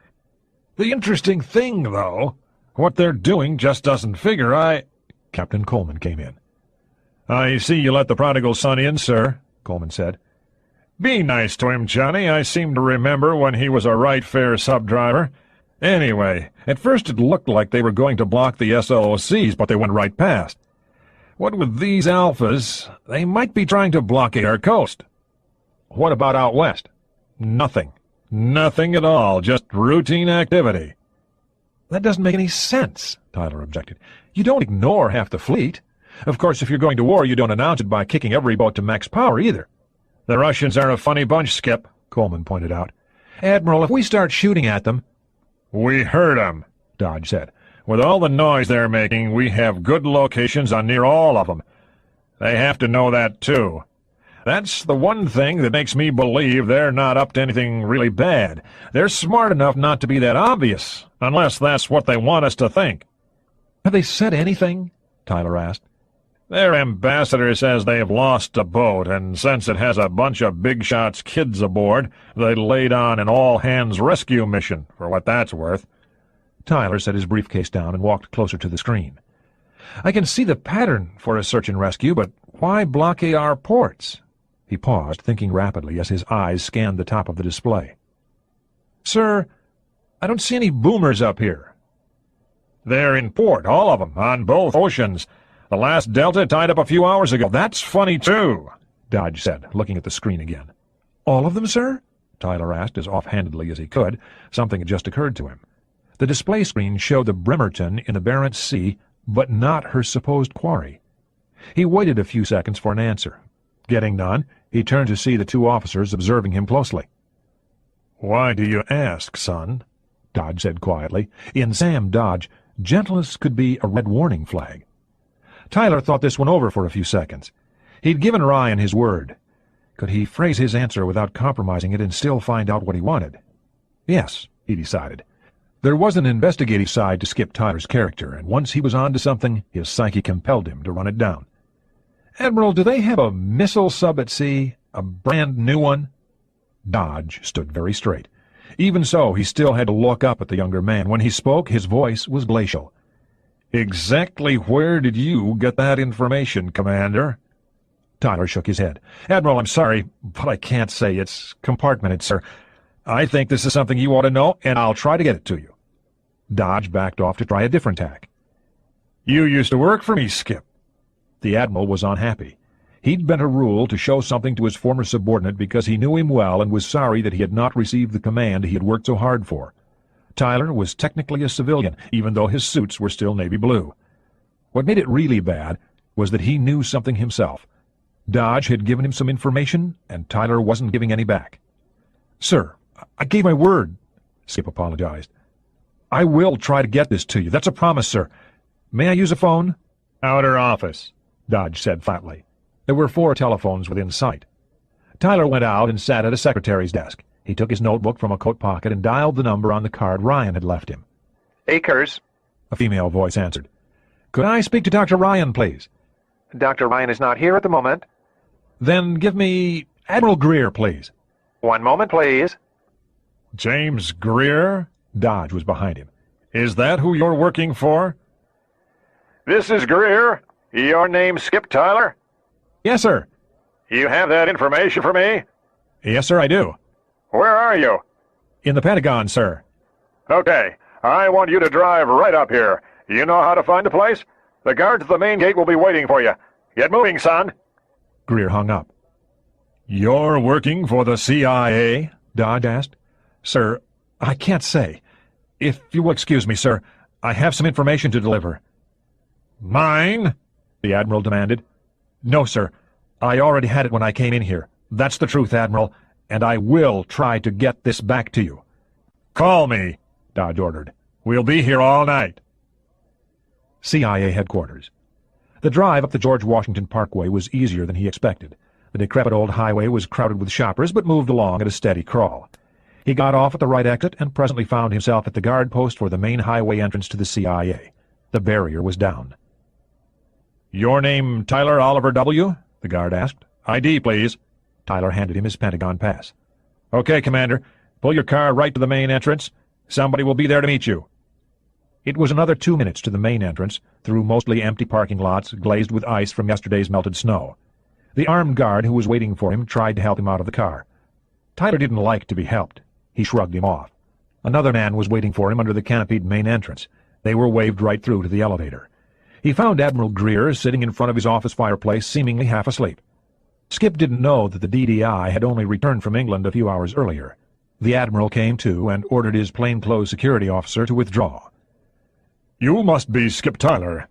The interesting thing, though, what they're doing just doesn't figure. Captain Coleman came in. "I see you let the prodigal son in, sir," Coleman said. "Be nice to him, Johnny. I seem to remember when he was a right fair sub-driver. Anyway, at first it looked like they were going to block the SLOCs, but they went right past. What with these Alphas, they might be trying to blockade our coast." "What about out west?" "Nothing. Nothing at all. Just routine activity." "That doesn't make any sense," Tyler objected. "You don't ignore half the fleet. Of course, if you're going to war, you don't announce it by kicking every boat to max power either." "The Russians are a funny bunch, Skip," Coleman pointed out. "Admiral, if we start shooting at them—" "We heard 'em," Dodge said. "With all the noise they're making, we have good locations on near all of them. They have to know that, too. That's the one thing that makes me believe they're not up to anything really bad. They're smart enough not to be that obvious, unless that's what they want us to think." "Have they said anything?" Tyler asked. "Their ambassador says they've lost a boat, and since it has a bunch of big shots kids aboard, they laid on an all-hands rescue mission, for what that's worth." Tyler set his briefcase down and walked closer to the screen. "I can see the pattern for a search and rescue, but why blockade our ports?" He paused, thinking rapidly as his eyes scanned the top of the display. "Sir, I don't see any boomers up here." "They're in port, all of them, on both oceans. The last Delta tied up a few hours ago. That's funny, too," Dodge said, looking at the screen again. "All of them, sir?" Tyler asked, as offhandedly as he could. Something had just occurred to him. The display screen showed the Bremerton in the Barents Sea, but not her supposed quarry. He waited a few seconds for an answer. Getting none, he turned to see the 2 officers observing him closely. "Why do you ask, son?" Dodge said quietly. In Sam Dodge, gentleness could be a red warning flag. Tyler thought this one over for a few seconds. He'd given Ryan his word. Could he phrase his answer without compromising it and still find out what he wanted? Yes, he decided. There was an investigative side to Skip Tyler's character, and once he was on to something, his psyche compelled him to run it down. "Admiral, do they have a missile sub at sea? A brand new one?" Dodge stood very straight. Even so, he still had to look up at the younger man. When he spoke, his voice was glacial. "Exactly where did you get that information, Commander?" Tyler shook his head. "Admiral, I'm sorry, but I can't say. It's compartmented, sir. I think this is something you ought to know, and I'll try to get it to you." Dodge backed off to try a different tack. "You used to work for me, Skip." The Admiral was unhappy. He'd bent a rule to show something to his former subordinate because he knew him well and was sorry that he had not received the command he had worked so hard for. Tyler was technically a civilian, even though his suits were still navy blue. What made it really bad was that he knew something himself. Dodge had given him some information, and Tyler wasn't giving any back. "Sir, I gave my word," Skip apologized. "I will try to get this to you. That's a promise, sir. May I use a phone?" "Outer office," Dodge said flatly. There were 4 telephones within sight. Tyler went out and sat at a secretary's desk. He took his notebook from a coat pocket and dialed the number on the card Ryan had left him. Akers. A female voice answered. "Could I speak to Dr. Ryan, please?" Dr. Ryan is not here at the moment. "Then give me Admiral Greer, please." One moment, please. "James Greer?" Dodge was behind him. "Is that who you're working for?" This is Greer. Your name Skip Tyler? "Yes, sir." You have that information for me? "Yes, sir, I do." Where are you? "In the Pentagon, sir." Okay, I want you to drive right up here. You know how to find the place? The guards at the main gate will be waiting for you. Get moving, son. Greer hung up. "You're working for the CIA?" Dodge asked. "Sir, I can't say. If you will excuse me, sir, I have some information to deliver." "Mine?" the Admiral demanded. "No, sir. I already had it when I came in here. That's the truth, Admiral, and I will try to get this back to you." "Call me," Dodge ordered. "We'll be here all night." CIA headquarters. The drive up the George Washington Parkway was easier than he expected. The decrepit old highway was crowded with shoppers, but moved along at a steady crawl. He got off at the right exit and presently found himself at the guard post for the main highway entrance to the CIA. The barrier was down. "Your name Tyler Oliver W.?" the guard asked. "ID, please." Tyler handed him his Pentagon pass. "Okay, Commander. Pull your car right to the main entrance. Somebody will be there to meet you." It was another 2 minutes to the main entrance, through mostly empty parking lots glazed with ice from yesterday's melted snow. The armed guard who was waiting for him tried to help him out of the car. Tyler didn't like to be helped. He shrugged him off. Another man was waiting for him under the canopied main entrance. They were waved right through to the elevator. He found Admiral Greer sitting in front of his office fireplace, seemingly half asleep. Skip didn't know that the DDI had only returned from England a few hours earlier. The Admiral came to and ordered his plainclothes security officer to withdraw. "You must be Skip Tyler.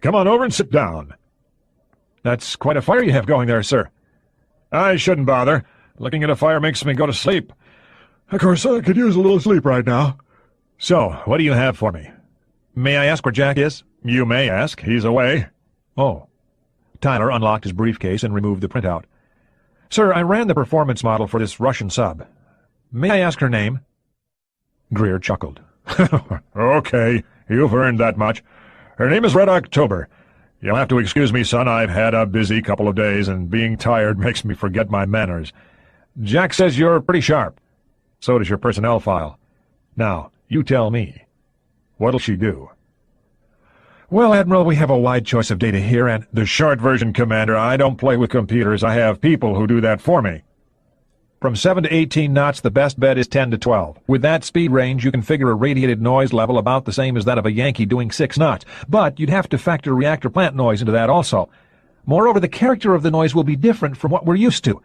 Come on over and sit down." "That's quite a fire you have going there, sir." "I shouldn't bother. Looking at a fire makes me go to sleep. Of course, I could use a little sleep right now." "So, what do you have for me? May I ask where Jack is?" "You may ask. He's away." "Oh." Tyler unlocked his briefcase and removed the printout. "Sir, I ran the performance model for this Russian sub. May I ask her name?" Greer chuckled. "Okay, you've earned that much. Her name is Red October. You'll have to excuse me, son. I've had a busy couple of days, and being tired makes me forget my manners. Jack says you're pretty sharp. So does your personnel file. Now, you tell me. What'll she do?" "Well, Admiral, we have a wide choice of data here, and—" "The short version, Commander. I don't play with computers. I have people who do that for me." "From 7 to 18 knots, the best bet is 10 to 12. With that speed range, you can figure a radiated noise level about the same as that of a Yankee doing 6 knots. But you'd have to factor reactor plant noise into that also. Moreover, the character of the noise will be different from what we're used to.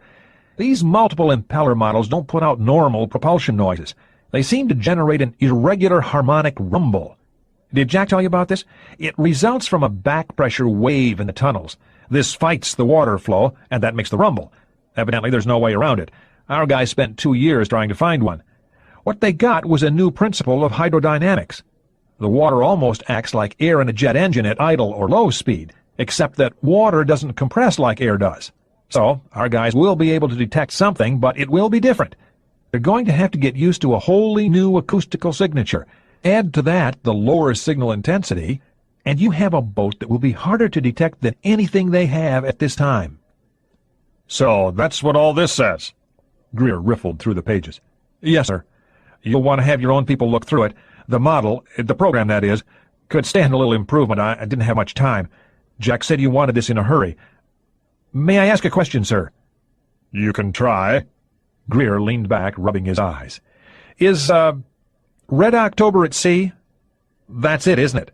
These multiple impeller models don't put out normal propulsion noises. They seem to generate an irregular harmonic rumble. Did Jack tell you about this? It results from a back-pressure wave in the tunnels. This fights the water flow, and that makes the rumble. Evidently, there's no way around it. Our guys spent 2 years trying to find one. What they got was a new principle of hydrodynamics. The water almost acts like air in a jet engine at idle or low speed, except that water doesn't compress like air does. So, our guys will be able to detect something, but it will be different. They're going to have to get used to a wholly new acoustical signature. Add to that the lower signal intensity, and you have a boat that will be harder to detect than anything they have at this time." "So that's what all this says?" Greer riffled through the pages. "Yes, sir. You'll want to have your own people look through it. The model, the program that is, could stand a little improvement. I didn't have much time. Jack said you wanted this in a hurry. May I ask a question, sir?" "You can try." Greer leaned back, rubbing his eyes. "Is, Red October at sea? That's it, isn't it?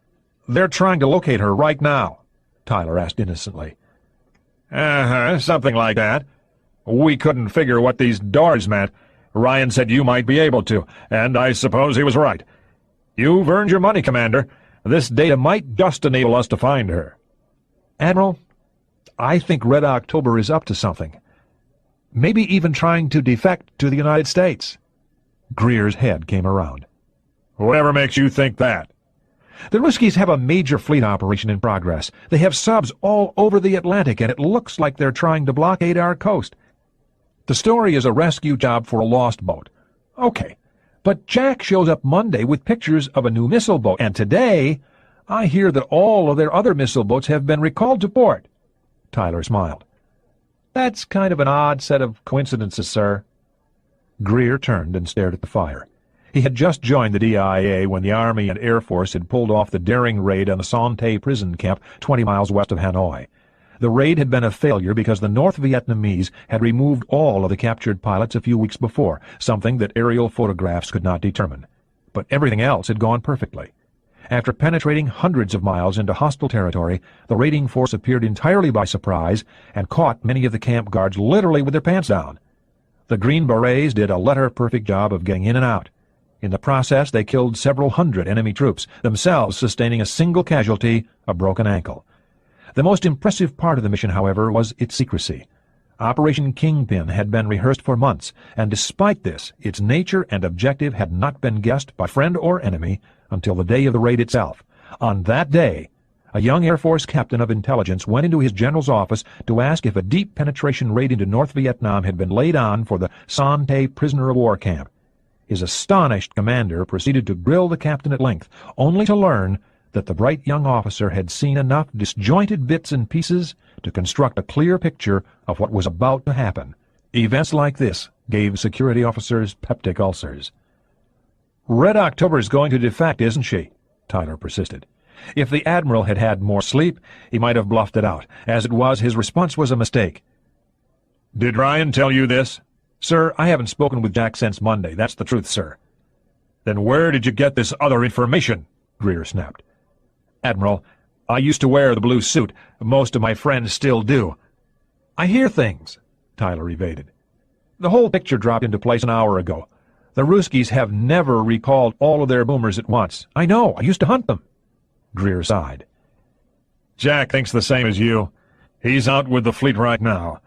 They're trying to locate her right now," Tyler asked innocently. Something like that. We couldn't figure what these doors meant. Ryan said you might be able to, and I suppose he was right. You've earned your money, Commander. This data might just enable us to find her." "Admiral, I think Red October is up to something. Maybe even trying to defect to the United States." Greer's head came around. "Whatever makes you think that?" "The Ruskies have a major fleet operation in progress. They have subs all over the Atlantic, and it looks like they're trying to blockade our coast. The story is a rescue job for a lost boat. Okay, but Jack shows up Monday with pictures of a new missile boat, and today I hear that all of their other missile boats have been recalled to port." Tyler smiled. "That's kind of an odd set of coincidences, sir." Greer turned and stared at the fire. He had just joined the DIA when the Army and Air Force had pulled off the daring raid on the Son-Tay prison camp 20 miles west of Hanoi. The raid had been a failure because the North Vietnamese had removed all of the captured pilots a few weeks before, something that aerial photographs could not determine. But everything else had gone perfectly. After penetrating hundreds of miles into hostile territory, the raiding force appeared entirely by surprise and caught many of the camp guards literally with their pants down. The Green Berets did a letter-perfect job of getting in and out. In the process, they killed several hundred enemy troops, themselves sustaining a single casualty, a broken ankle. The most impressive part of the mission, however, was its secrecy. Operation Kingpin had been rehearsed for months, and despite this, its nature and objective had not been guessed by friend or enemy until the day of the raid itself. On that day, a young Air Force captain of intelligence went into his general's office to ask if a deep penetration raid into North Vietnam had been laid on for the Son-Tay prisoner of war camp. His astonished commander proceeded to grill the captain at length, only to learn that the bright young officer had seen enough disjointed bits and pieces to construct a clear picture of what was about to happen. Events like this gave security officers peptic ulcers. "Red October's going to defect, isn't she?" Tyler persisted. If the Admiral had had more sleep, he might have bluffed it out. As it was, his response was a mistake. "Did Ryan tell you this?" "Sir, I haven't spoken with Jack since Monday. That's the truth, sir." "Then where did you get this other information?" Greer snapped. "Admiral, I used to wear the blue suit. Most of my friends still do." "I hear things," Tyler evaded. "The whole picture dropped into place an hour ago. The Ruskies have never recalled all of their boomers at once. I know. I used to hunt them." Greer sighed. "Jack thinks the same as you. He's out with the fleet right now.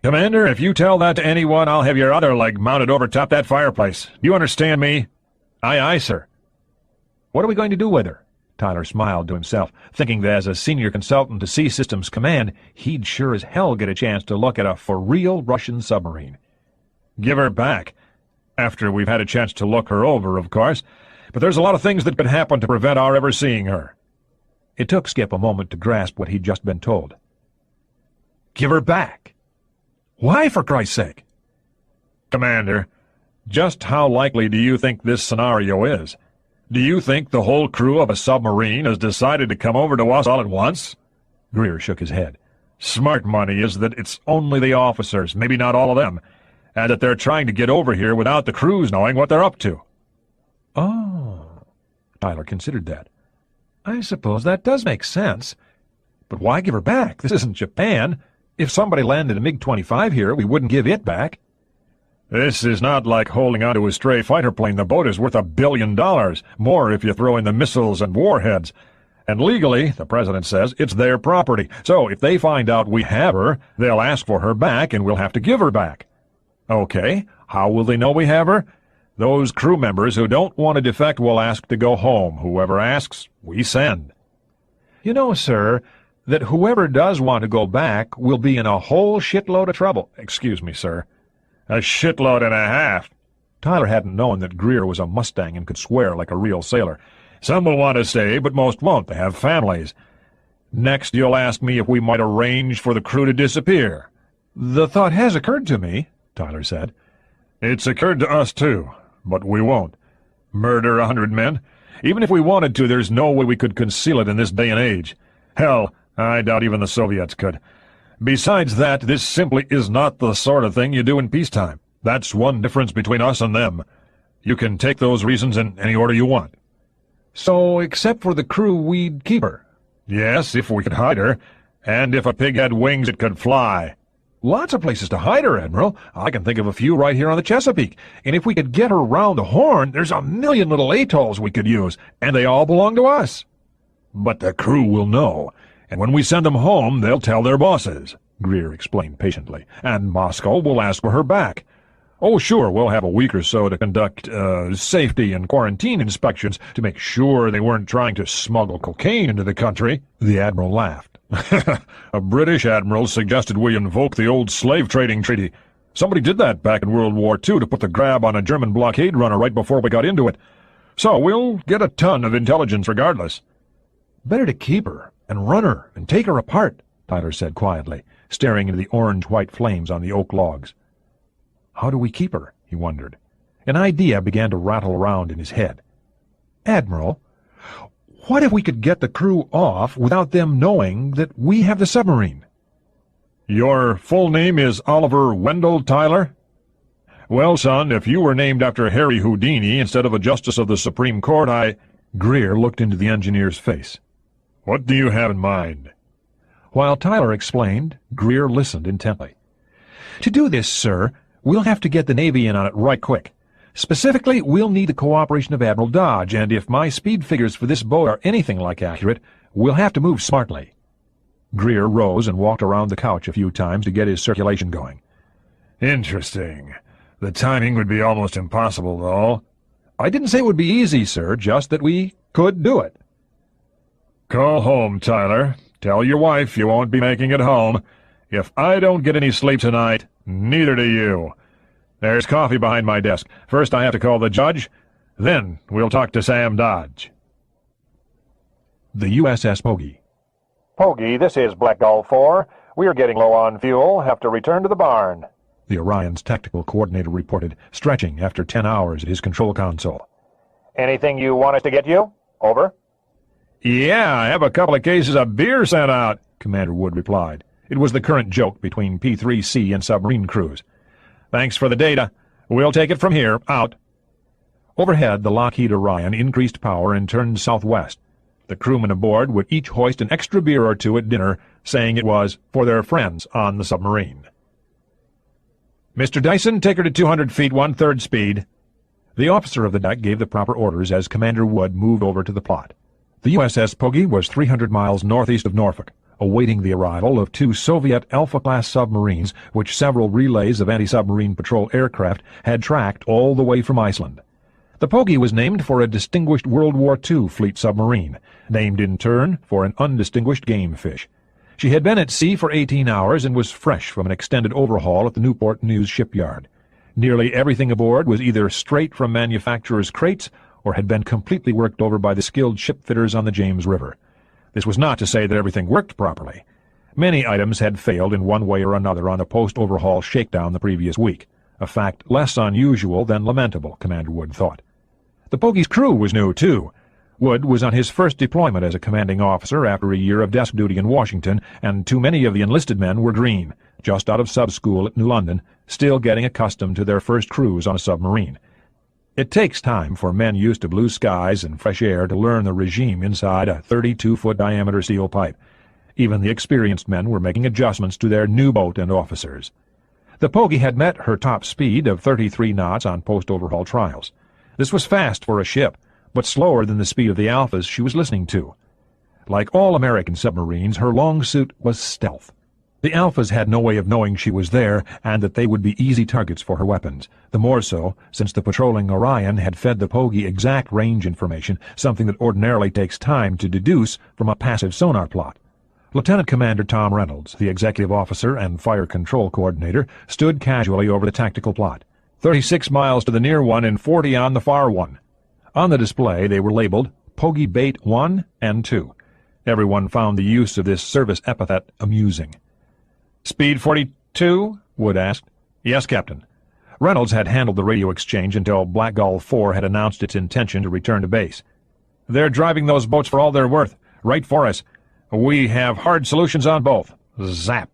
Commander, if you tell that to anyone, I'll have your other leg mounted over top that fireplace. Do you understand me?" "Aye, aye, sir." "What are we going to do with her?" Tyler smiled to himself, thinking that as a senior consultant to Sea Systems Command, he'd sure as hell get a chance to look at a for-real Russian submarine. "Give her back. After we've had a chance to look her over, of course. But there's a lot of things that could happen to prevent our ever seeing her." It took Skip a moment to grasp what he'd just been told. "Give her back? Why, for Christ's sake?" "Commander, just how likely do you think this scenario is? Do you think the whole crew of a submarine has decided to come over to us all at once?" Greer shook his head. "Smart money is that it's only the officers, maybe not all of them, and that they're trying to get over here without the crews knowing what they're up to." "Oh," Tyler considered that. "I suppose that does make sense. But why give her back? This isn't Japan. If somebody landed a MiG-25 here, we wouldn't give it back." "This is not like holding onto a stray fighter plane. The boat is worth $1 billion, more if you throw in the missiles and warheads. And legally, the president says, it's their property. So if they find out we have her, they'll ask for her back and we'll have to give her back." "Okay, how will they know we have her? Those crew members who don't want to defect will ask to go home. Whoever asks, we send." "You know, sir, that whoever does want to go back will be in a whole shitload of trouble." "Excuse me, sir." "A shitload and a half." Tyler hadn't known that Greer was a Mustang and could swear like a real sailor. "Some will want to stay, but most won't. They have families. Next, you'll ask me if we might arrange for the crew to disappear." "The thought has occurred to me," Tyler said. "It's occurred to us, too, but we won't. Murder 100 men? Even if we wanted to, there's no way we could conceal it in this day and age. Hell, I doubt even the Soviets could. Besides that, this simply is not the sort of thing you do in peacetime. That's one difference between us and them. You can take those reasons in any order you want." "So, except for the crew, we'd keep her?" "Yes, if we could hide her. And if a pig had wings, it could fly." "Lots of places to hide her, Admiral. I can think of a few right here on the Chesapeake. And if we could get her round the Horn, there's a million little atolls we could use, and they all belong to us." "But the crew will know, and when we send them home, they'll tell their bosses," Greer explained patiently. "and Moscow will ask for her back. Oh, sure, we'll have a week or so to conduct, safety and quarantine inspections to make sure they weren't trying to smuggle cocaine into the country." The Admiral laughed. "A British admiral suggested we invoke the old slave-trading treaty. Somebody did that back in World War II to put the grab on a German blockade runner right before we got into it. So we'll get a ton of intelligence regardless." "Better to keep her and run her and take her apart," Tyler said quietly, staring into the orange-white flames on the oak logs. How do we keep her? He wondered. An idea began to rattle around in his head. "Admiral, what if we could get the crew off without them knowing that we have the submarine?" "Your full name is Oliver Wendell Tyler? Well, son, if you were named after Harry Houdini instead of a justice of the Supreme Court, Greer looked into the engineer's face. "What do you have in mind?" While Tyler explained, Greer listened intently. "To do this, sir, we'll have to get the Navy in on it right quick. Specifically, we'll need the cooperation of Admiral Dodge, and if my speed figures for this boat are anything like accurate, we'll have to move smartly." Greer rose and walked around the couch a few times to get his circulation going. "Interesting. The timing would be almost impossible, though." "I didn't say it would be easy, sir, just that we could do it." "Call home, Tyler. Tell your wife you won't be making it home. If I don't get any sleep tonight, neither do you. There's coffee behind my desk. First I have to call the judge, then we'll talk to Sam Dodge." The USS Pogey. Pogey, this is Black Gulf 4. We are getting low on fuel. Have to return to the barn. The Orion's tactical coordinator reported, stretching after 10 hours at his control console. Anything you want us to get you? Over. "Yeah, I have a couple of cases of beer sent out," Commander Wood replied. It was the current joke between P-3C and submarine crews. "Thanks for the data. We'll take it from here. Out." Overhead, the Lockheed Orion increased power and turned southwest. The crewmen aboard would each hoist an extra beer or two at dinner, saying it was for their friends on the submarine. "Mr. Dyson, take her to 200 feet, 1/3 speed." The officer of the deck gave the proper orders as Commander Wood moved over to the plot. The USS Pogey was 300 miles northeast of Norfolk, awaiting the arrival of 2 Soviet Alpha-class submarines which several relays of anti-submarine patrol aircraft had tracked all the way from Iceland. The Pogey was named for a distinguished World War II fleet submarine, named in turn for an undistinguished game fish. She had been at sea for 18 hours and was fresh from an extended overhaul at the Newport News shipyard. Nearly everything aboard was either straight from manufacturers' crates or had been completely worked over by the skilled shipfitters on the James River. This was not to say that everything worked properly. Many items had failed in one way or another on a post-overhaul shakedown the previous week, a fact less unusual than lamentable, Commander Wood thought. The Pogey's crew was new, too. Wood was on his first deployment as a commanding officer after a year of desk duty in Washington, and too many of the enlisted men were green, just out of sub-school at New London, still getting accustomed to their first cruise on a submarine. It takes time for men used to blue skies and fresh air to learn the regime inside a 32-foot diameter steel pipe. Even the experienced men were making adjustments to their new boat and officers. The Pogey had met her top speed of 33 knots on post-overhaul trials. This was fast for a ship, but slower than the speed of the Alphas she was listening to. Like all American submarines, her long suit was stealth. The Alphas had no way of knowing she was there and that they would be easy targets for her weapons, the more so since the patrolling Orion had fed the Pogey exact range information, something that ordinarily takes time to deduce from a passive sonar plot. Lieutenant Commander Tom Reynolds, the executive officer and fire control coordinator, stood casually over the tactical plot. 36 miles to the near one and 40 on the far one. On the display, they were labeled Pogey Bait 1 and 2. Everyone found the use of this service epithet amusing. "Speed 42?" Wood asked. "Yes, Captain." Reynolds had handled the radio exchange until Black Gull 4 had announced its intention to return to base. "They're driving those boats for all they're worth, right for us. We have hard solutions on both." Zap.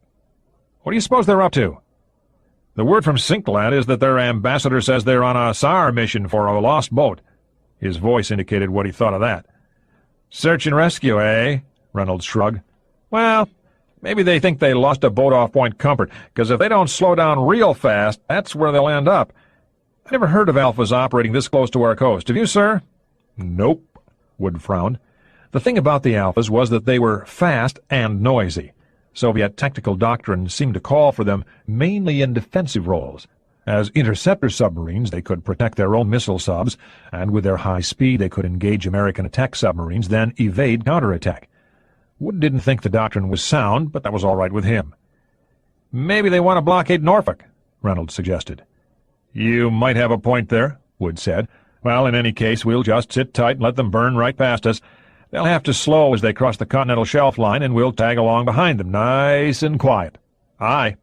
"What do you suppose they're up to?" "The word from Sinkland is that their ambassador says they're on a SAR mission for a lost boat." His voice indicated what he thought of that. "Search and rescue, eh?" Reynolds shrugged. "Well, maybe they think they lost a boat off Point Comfort, because if they don't slow down real fast, that's where they'll end up. I never heard of Alphas operating this close to our coast. Have you, sir?" "Nope," Wood frowned. The thing about the Alphas was that they were fast and noisy. Soviet tactical doctrine seemed to call for them mainly in defensive roles. As interceptor submarines, they could protect their own missile subs, and with their high speed they could engage American attack submarines, then evade counterattack. Wood didn't think the doctrine was sound, but that was all right with him. "Maybe they want to blockade Norfolk," Reynolds suggested. "You might have a point there," Wood said. "Well, in any case, we'll just sit tight and let them burn right past us. They'll have to slow as they cross the continental shelf line, and we'll tag along behind them, nice and quiet." "Aye,"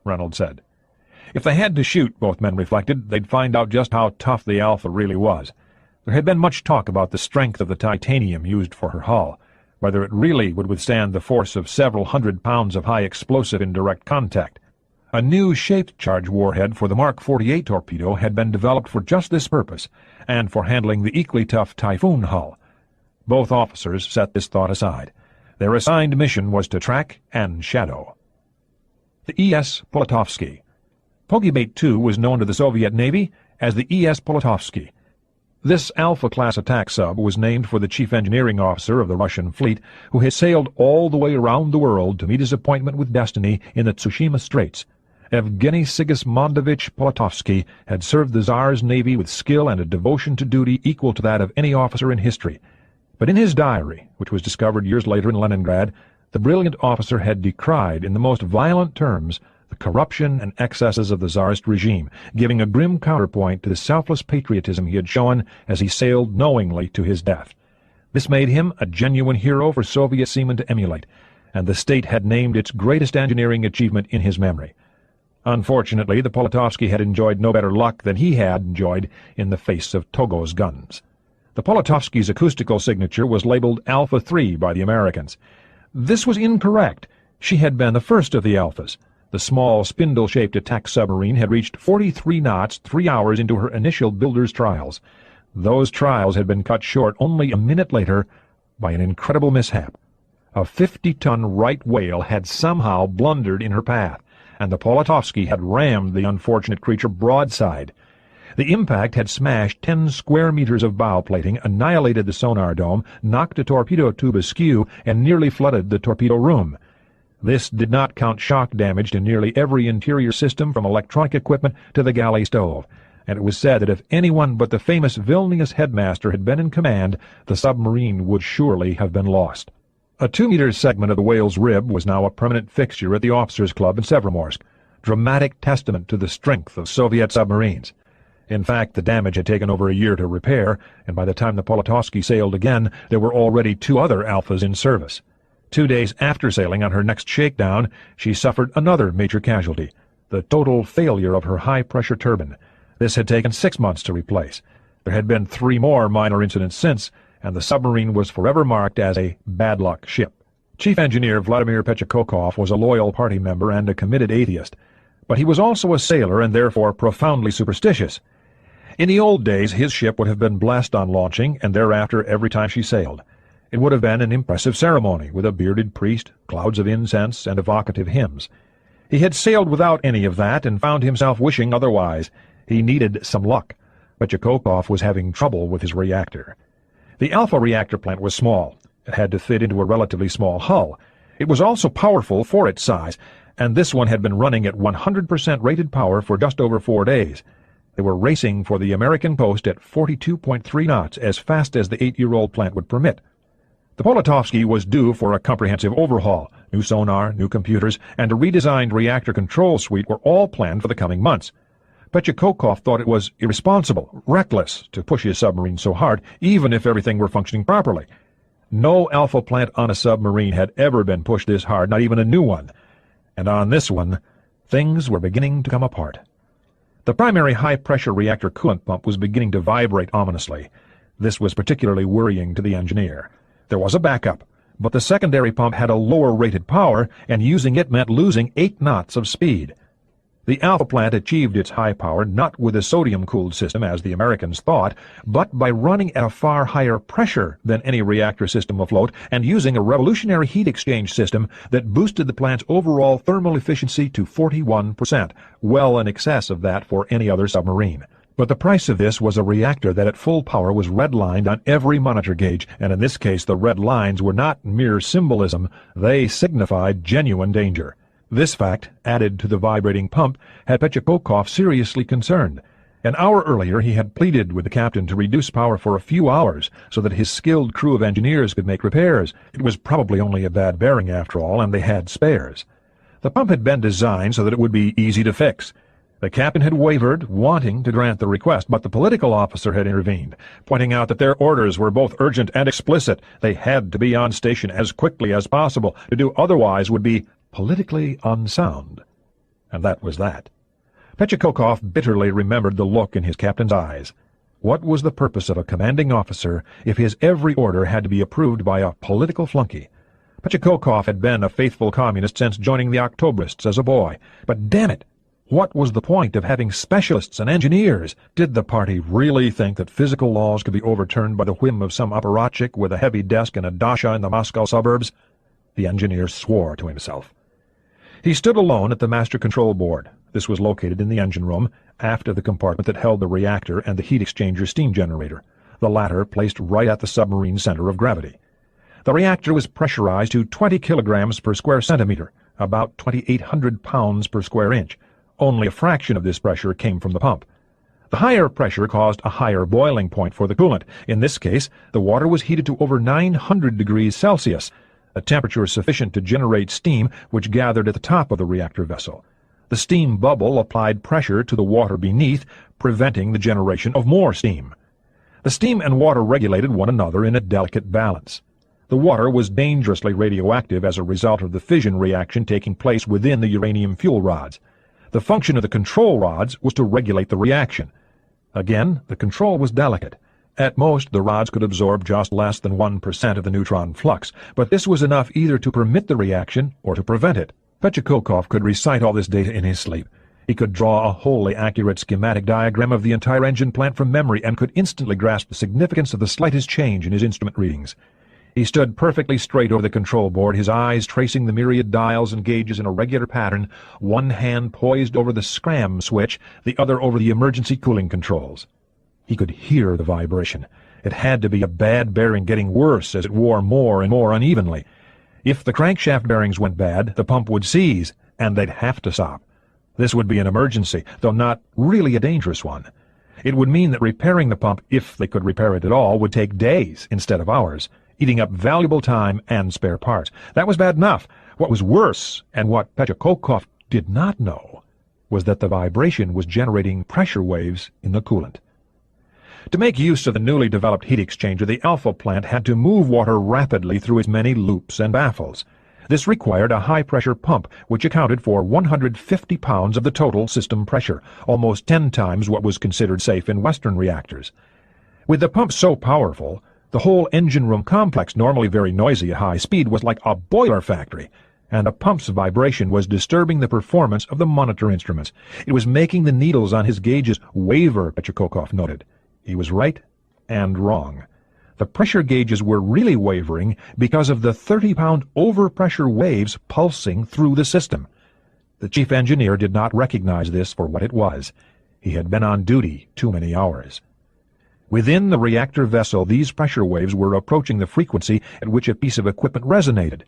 Reynolds said. If they had to shoot, both men reflected, they'd find out just how tough the Alpha really was. There had been much talk about the strength of the titanium used for her hull, whether it really would withstand the force of several hundred pounds of high explosive in direct contact. A new shaped charge warhead for the Mark 48 torpedo had been developed for just this purpose, and for handling the equally tough Typhoon hull. Both officers set this thought aside. Their assigned mission was to track and shadow. The E.S. Polatovsky. Pogey Bait 2 was known to the Soviet Navy as the E.S. Polatovsky. This Alpha-class attack sub was named for the chief engineering officer of the Russian fleet, who had sailed all the way around the world to meet his appointment with destiny in the Tsushima Straits. Evgeny Sigismundovich Polatovsky had served the Tsar's navy with skill and a devotion to duty equal to that of any officer in history. But in his diary, which was discovered years later in Leningrad, the brilliant officer had decried in the most violent terms the corruption and excesses of the Tsarist regime, giving a grim counterpoint to the selfless patriotism he had shown as he sailed knowingly to his death. This made him a genuine hero for Soviet seamen to emulate, and the state had named its greatest engineering achievement in his memory. Unfortunately, the Polatovsky had enjoyed no better luck than he had enjoyed in the face of Togo's guns. The Polatovsky's acoustical signature was labeled Alpha 3 by the Americans. This was incorrect. She had been the first of the Alphas. The small, spindle-shaped attack submarine had reached 43 knots 3 hours into her initial builder's trials. Those trials had been cut short only a minute later by an incredible mishap. A 50-ton right whale had somehow blundered in her path, and the Polatovsky had rammed the unfortunate creature broadside. The impact had smashed 10 square meters of bow plating, annihilated the sonar dome, knocked a torpedo tube askew, and nearly flooded the torpedo room. This did not count shock damage to nearly every interior system from electronic equipment to the galley stove, and it was said that if anyone but the famous Vilnius headmaster had been in command, the submarine would surely have been lost. A 2-meter segment of the whale's rib was now a permanent fixture at the Officers' Club in Severomorsk, dramatic testament to the strength of Soviet submarines. In fact, the damage had taken over a year to repair, and by the time the Polatovsky sailed again, there were already 2 other Alphas in service. 2 days after sailing on her next shakedown, she suffered another major casualty, the total failure of her high-pressure turbine. This had taken 6 months to replace. There had been 3 more minor incidents since, and the submarine was forever marked as a bad luck ship. Chief Engineer Vladimir Pechakokov was a loyal party member and a committed atheist, but he was also a sailor and therefore profoundly superstitious. In the old days, his ship would have been blessed on launching, and thereafter every time she sailed. It would have been an impressive ceremony, with a bearded priest, clouds of incense, and evocative hymns. He had sailed without any of that, and found himself wishing otherwise. He needed some luck. Pechakokov was having trouble with his reactor. The Alpha reactor plant was small. It had to fit into a relatively small hull. It was also powerful for its size, and this one had been running at 100% rated power for just over 4 days. They were racing for the American coast at 42.3 knots, as fast as the 8-year-old plant would permit. The Polatovsky was due for a comprehensive overhaul. New sonar, new computers, and a redesigned reactor control suite were all planned for the coming months. Petchakokov thought it was irresponsible, reckless, to push his submarine so hard, even if everything were functioning properly. No alpha plant on a submarine had ever been pushed this hard, not even a new one. And on this one, things were beginning to come apart. The primary high-pressure reactor coolant pump was beginning to vibrate ominously. This was particularly worrying to the engineer. There was a backup, but the secondary pump had a lower rated power, and using it meant losing 8 knots of speed. The alpha plant achieved its high power not with a sodium-cooled system, as the Americans thought, but by running at a far higher pressure than any reactor system afloat and using a revolutionary heat exchange system that boosted the plant's overall thermal efficiency to 41%, well in excess of that for any other submarine. But the price of this was a reactor that at full power was red-lined on every monitor gauge, and in this case the red lines were not mere symbolism, they signified genuine danger. This fact, added to the vibrating pump, had Petchakokov seriously concerned. An hour earlier he had pleaded with the captain to reduce power for a few hours so that his skilled crew of engineers could make repairs. It was probably only a bad bearing after all, and they had spares. The pump had been designed so that it would be easy to fix. The captain had wavered, wanting to grant the request, but the political officer had intervened, pointing out that their orders were both urgent and explicit. They had to be on station as quickly as possible. To do otherwise would be politically unsound. And that was that. Petchakokov bitterly remembered the look in his captain's eyes. What was the purpose of a commanding officer if his every order had to be approved by a political flunky? Petchakokov had been a faithful communist since joining the Octobrists as a boy. But damn it! What was the point of having specialists and engineers? Did the party really think that physical laws could be overturned by the whim of some apparatchik with a heavy desk and a dasha in the Moscow suburbs? The engineer swore to himself. He stood alone at the master control board. This was located in the engine room, aft of the compartment that held the reactor and the heat exchanger steam generator, the latter placed right at the submarine's center of gravity. The reactor was pressurized to 20 kilograms per square centimeter, about 2,800 pounds per square inch. Only a fraction of this pressure came from the pump. The higher pressure caused a higher boiling point for the coolant. In this case, the water was heated to over 900 degrees Celsius, a temperature sufficient to generate steam which gathered at the top of the reactor vessel. The steam bubble applied pressure to the water beneath, preventing the generation of more steam. The steam and water regulated one another in a delicate balance. The water was dangerously radioactive as a result of the fission reaction taking place within the uranium fuel rods. The function of the control rods was to regulate the reaction. Again, the control was delicate. At most, the rods could absorb just less than 1% of the neutron flux, but this was enough either to permit the reaction or to prevent it. Petchakokov could recite all this data in his sleep. He could draw a wholly accurate schematic diagram of the entire engine plant from memory and could instantly grasp the significance of the slightest change in his instrument readings. He stood perfectly straight over the control board, his eyes tracing the myriad dials and gauges in a regular pattern, one hand poised over the scram switch, the other over the emergency cooling controls. He could hear the vibration. It had to be a bad bearing getting worse as it wore more and more unevenly. If the crankshaft bearings went bad, the pump would seize, and they'd have to stop. This would be an emergency, though not really a dangerous one. It would mean that repairing the pump, if they could repair it at all, would take days instead of hours, eating up valuable time and spare parts. That was bad enough. What was worse, and what Petchakokov did not know, was that the vibration was generating pressure waves in the coolant. To make use of the newly developed heat exchanger, the alpha plant had to move water rapidly through its many loops and baffles. This required a high-pressure pump, which accounted for 150 pounds of the total system pressure, almost 10 times what was considered safe in Western reactors. With the pump so powerful, the whole engine room complex, normally very noisy at high speed, was like a boiler factory, and the pump's vibration was disturbing the performance of the monitor instruments. It was making the needles on his gauges waver, Petchakokov noted. He was right and wrong. The pressure gauges were really wavering because of the 30-pound overpressure waves pulsing through the system. The chief engineer did not recognize this for what it was. He had been on duty too many hours. Within the reactor vessel, these pressure waves were approaching the frequency at which a piece of equipment resonated.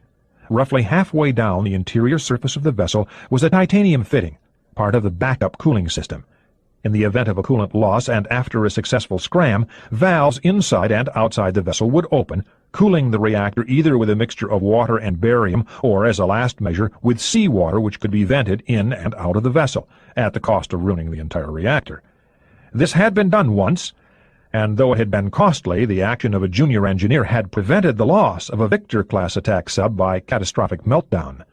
Roughly halfway down the interior surface of the vessel was a titanium fitting, part of the backup cooling system. In the event of a coolant loss and after a successful scram, valves inside and outside the vessel would open, cooling the reactor either with a mixture of water and barium or, as a last measure, with seawater which could be vented in and out of the vessel, at the cost of ruining the entire reactor. This had been done once, and though it had been costly, the action of a junior engineer had prevented the loss of a Victor-class attack sub by catastrophic meltdown.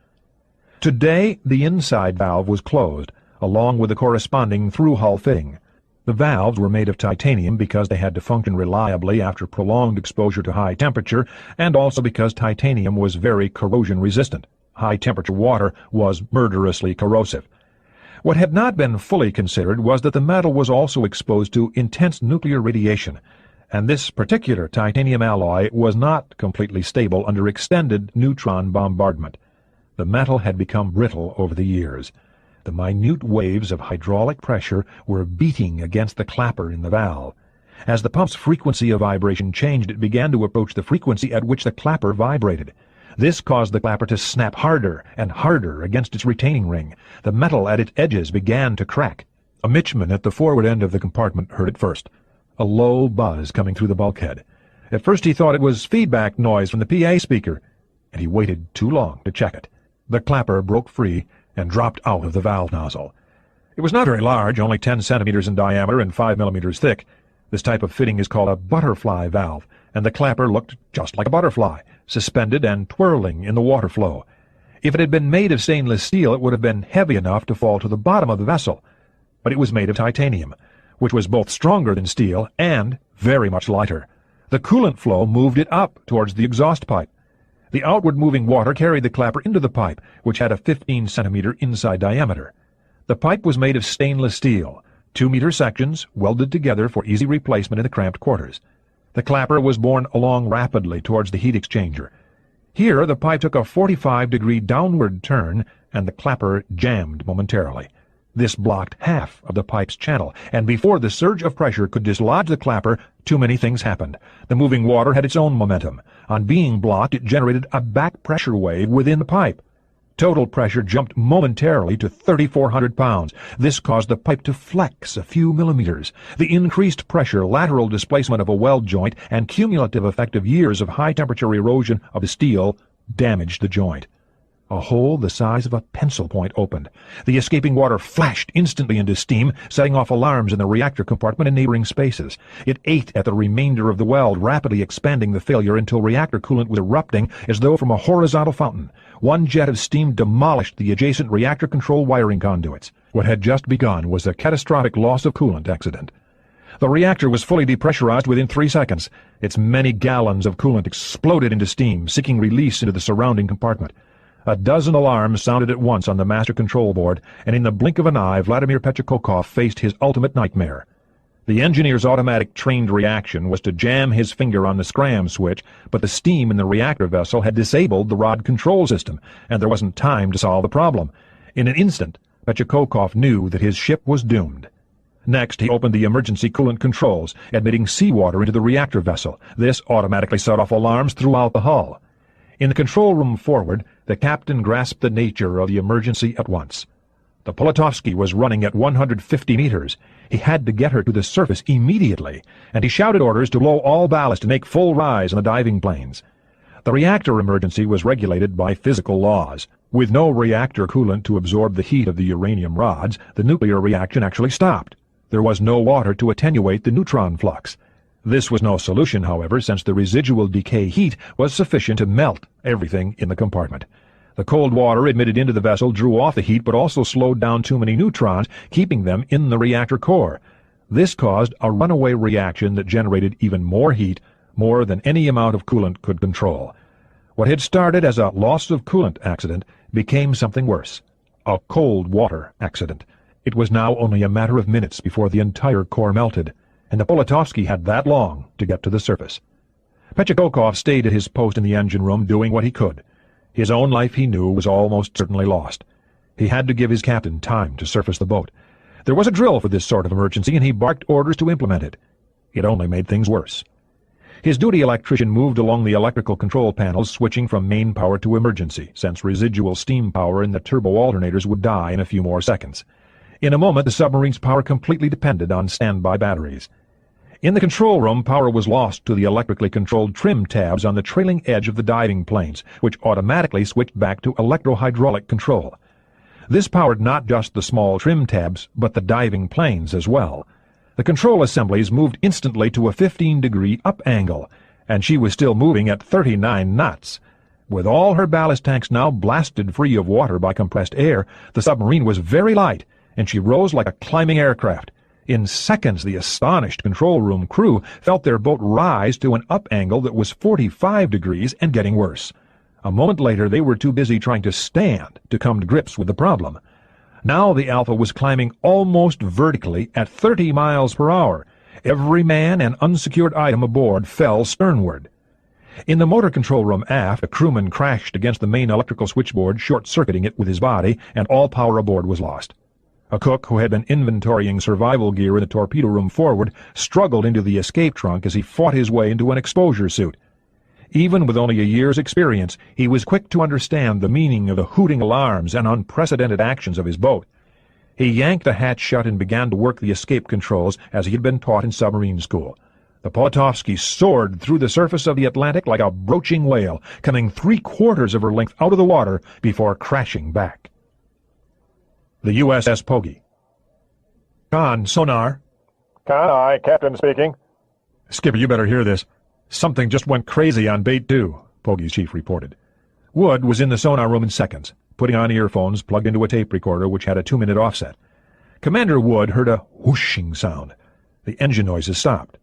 Today, the inside valve was closed, along with the corresponding through-hull fitting. The valves were made of titanium because they had to function reliably after prolonged exposure to high temperature, and also because titanium was very corrosion-resistant. High-temperature water was murderously corrosive. What had not been fully considered was that the metal was also exposed to intense nuclear radiation, and this particular titanium alloy was not completely stable under extended neutron bombardment. The metal had become brittle over the years. The minute waves of hydraulic pressure were beating against the clapper in the valve. As the pump's frequency of vibration changed, it began to approach the frequency at which the clapper vibrated. This caused the clapper to snap harder and harder against its retaining ring. The metal at its edges began to crack. A midshipman at the forward end of the compartment heard it first, a low buzz coming through the bulkhead. At first he thought it was feedback noise from the PA speaker, and he waited too long to check it. The clapper broke free and dropped out of the valve nozzle. It was not very large, only 10 centimeters in diameter and 5 millimeters thick. This type of fitting is called a butterfly valve, and the clapper looked just like a butterfly, suspended and twirling in the water flow. If it had been made of stainless steel, it would have been heavy enough to fall to the bottom of the vessel. But it was made of titanium, which was both stronger than steel and very much lighter. The coolant flow moved it up towards the exhaust pipe. The outward-moving water carried the clapper into the pipe, which had a 15-centimeter inside diameter. The pipe was made of stainless steel, 2-meter sections welded together for easy replacement in the cramped quarters. The clapper was borne along rapidly towards the heat exchanger. Here the pipe took a 45-degree downward turn, and the clapper jammed momentarily. This blocked half of the pipe's channel, and before the surge of pressure could dislodge the clapper, too many things happened. The moving water had its own momentum. On being blocked, it generated a back pressure wave within the pipe. Total pressure jumped momentarily to 3,400 pounds. This caused the pipe to flex a few millimeters. The increased pressure, lateral displacement of a weld joint, and cumulative effect of years of high-temperature erosion of the steel damaged the joint. A hole the size of a pencil point opened. The escaping water flashed instantly into steam, setting off alarms in the reactor compartment and neighboring spaces. It ate at the remainder of the weld, rapidly expanding the failure until reactor coolant was erupting as though from a horizontal fountain. One jet of steam demolished the adjacent reactor control wiring conduits. What had just begun was a catastrophic loss of coolant accident. The reactor was fully depressurized within 3 seconds. Its many gallons of coolant exploded into steam, seeking release into the surrounding compartment. A dozen alarms sounded at once on the master control board, and in the blink of an eye Vladimir Petchakokov faced his ultimate nightmare. The engineer's automatic trained reaction was to jam his finger on the scram switch, but the steam in the reactor vessel had disabled the rod control system, and there wasn't time to solve the problem. In an instant, Petchakokov knew that his ship was doomed. Next, he opened the emergency coolant controls, admitting seawater into the reactor vessel. This automatically set off alarms throughout the hull. In the control room forward, the captain grasped the nature of the emergency at once. The Polatovsky was running at 150 meters. He had to get her to the surface immediately, and he shouted orders to blow all ballast and make full rise on the diving planes. The reactor emergency was regulated by physical laws. With no reactor coolant to absorb the heat of the uranium rods, the nuclear reaction actually stopped. There was no water to attenuate the neutron flux. This was no solution, however, since the residual decay heat was sufficient to melt everything in the compartment. The cold water admitted into the vessel drew off the heat but also slowed down too many neutrons, keeping them in the reactor core. This caused a runaway reaction that generated even more heat, more than any amount of coolant could control. What had started as a loss of coolant accident became something worse, a cold water accident. It was now only a matter of minutes before the entire core melted, and the Polatovsky had that long to get to the surface. Petchakokov stayed at his post in the engine room doing what he could. His own life, he knew, was almost certainly lost. He had to give his captain time to surface the boat. There was a drill for this sort of emergency, and he barked orders to implement it. It only made things worse. His duty electrician moved along the electrical control panels, switching from main power to emergency, since residual steam power in the turbo alternators would die in a few more seconds. In a moment, the submarine's power completely depended on standby batteries. In the control room, power was lost to the electrically controlled trim tabs on the trailing edge of the diving planes, which automatically switched back to electro-hydraulic control. This powered not just the small trim tabs, but the diving planes as well. The control assemblies moved instantly to a 15-degree up angle, and she was still moving at 39 knots. With all her ballast tanks now blasted free of water by compressed air, the submarine was very light, and she rose like a climbing aircraft. In seconds, the astonished control room crew felt their boat rise to an up angle that was 45 degrees and getting worse. A moment later, they were too busy trying to stand to come to grips with the problem. Now the Alpha was climbing almost vertically at 30 miles per hour. Every man and unsecured item aboard fell sternward. In the motor control room aft, a crewman crashed against the main electrical switchboard, short-circuiting it with his body, and all power aboard was lost. A cook who had been inventorying survival gear in the torpedo room forward struggled into the escape trunk as he fought his way into an exposure suit. Even with only a year's experience, he was quick to understand the meaning of the hooting alarms and unprecedented actions of his boat. He yanked the hatch shut and began to work the escape controls as he had been taught in submarine school. The Polatovsky soared through the surface of the Atlantic like a broaching whale, coming 3/4 of her length out of the water before crashing back. The USS Poggy. Con, sonar. Con, aye, Captain speaking. Skipper, you better hear this. Something just went crazy on Bait 2, Poggy's chief reported. Wood was in the sonar room in seconds, putting on earphones plugged into a tape recorder which had a 2-minute offset. Commander Wood heard a whooshing sound. The engine noises stopped.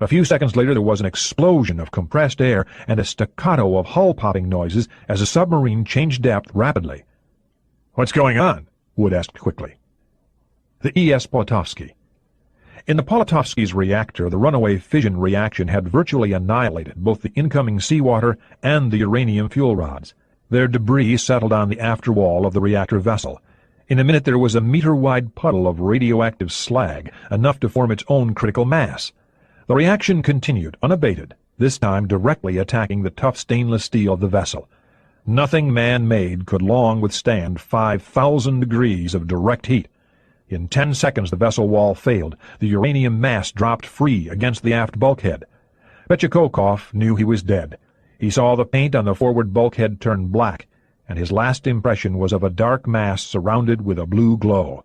A few seconds later there was an explosion of compressed air and a staccato of hull-popping noises as the submarine changed depth rapidly. "What's going on?" Wood asked quickly. The E.S. Polatovsky. In the Polatovsky's reactor, the runaway fission reaction had virtually annihilated both the incoming seawater and the uranium fuel rods. Their debris settled on the after wall of the reactor vessel. In a minute there was a meter-wide puddle of radioactive slag, enough to form its own critical mass. The reaction continued, unabated, this time directly attacking the tough stainless steel of the vessel. Nothing man-made could long withstand 5,000 degrees of direct heat. In 10 seconds the vessel wall failed. The uranium mass dropped free against the aft bulkhead. Petchakokov knew he was dead. He saw the paint on the forward bulkhead turn black, and his last impression was of a dark mass surrounded with a blue glow.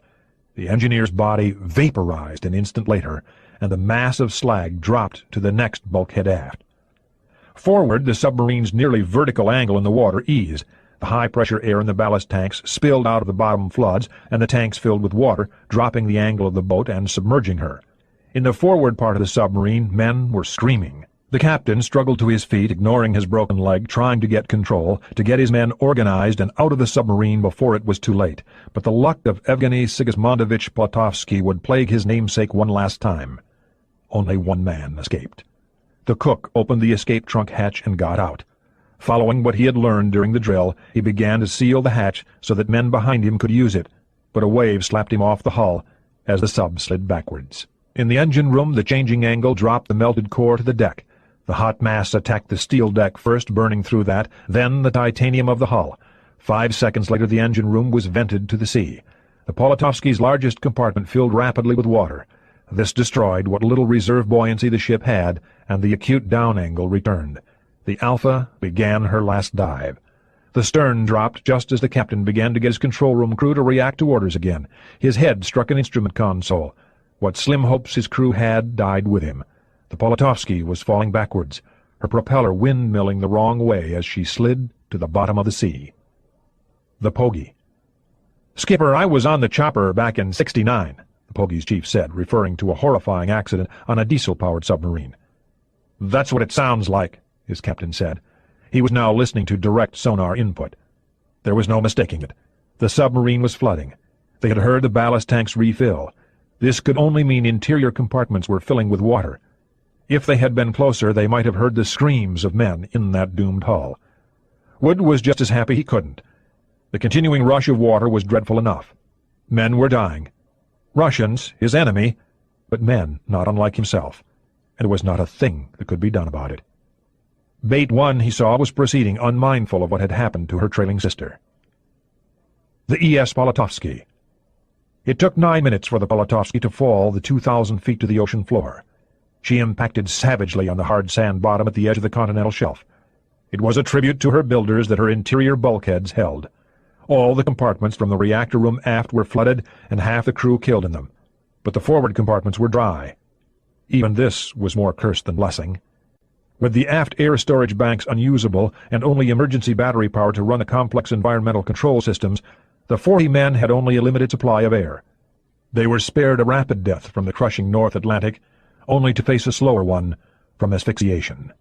The engineer's body vaporized an instant later, and the mass of slag dropped to the next bulkhead aft. Forward, the submarine's nearly vertical angle in the water eased. The high-pressure air in the ballast tanks spilled out of the bottom floods, and the tanks filled with water, dropping the angle of the boat and submerging her. In the forward part of the submarine, men were screaming. The captain struggled to his feet, ignoring his broken leg, trying to get control, to get his men organized and out of the submarine before it was too late. But the luck of Evgeny Sigismundovich Polatovsky would plague his namesake one last time. Only one man escaped. The cook opened the escape trunk hatch and got out. Following what he had learned during the drill, he began to seal the hatch so that men behind him could use it, but a wave slapped him off the hull as the sub slid backwards. In the engine room, the changing angle dropped the melted core to the deck. The hot mass attacked the steel deck first, burning through that, then the titanium of the hull. 5 seconds later the engine room was vented to the sea. The Polatovsky's largest compartment filled rapidly with water. This destroyed what little reserve buoyancy the ship had, and the acute down angle returned. The Alpha began her last dive. The stern dropped just as the captain began to get his control room crew to react to orders again. His head struck an instrument console. What slim hopes his crew had died with him. The Polatovsky was falling backwards, her propeller windmilling the wrong way as she slid to the bottom of the sea. The Poggy. "Skipper, I was on the chopper back in '69. The Poggy's chief said, referring to a horrifying accident on a diesel-powered submarine. "That's what it sounds like," his captain said. He was now listening to direct sonar input. There was no mistaking it. The submarine was flooding. They had heard the ballast tanks refill. This could only mean interior compartments were filling with water. If they had been closer, they might have heard the screams of men in that doomed hull. Wood was just as happy he couldn't. The continuing rush of water was dreadful enough. Men were dying. Russians, his enemy, but men not unlike himself, and there was not a thing that could be done about it. Bait 1, he saw, was proceeding unmindful of what had happened to her trailing sister. The E.S. Polatovsky. It took 9 minutes for the Polatovsky to fall the 2,000 feet to the ocean floor. She impacted savagely on the hard sand bottom at the edge of the continental shelf. It was a tribute to her builders that her interior bulkheads held. All the compartments from the reactor room aft were flooded and half the crew killed in them. But the forward compartments were dry. Even this was more curse than blessing. With the aft air storage banks unusable and only emergency battery power to run the complex environmental control systems, the 40 men had only a limited supply of air. They were spared a rapid death from the crushing North Atlantic, only to face a slower one from asphyxiation.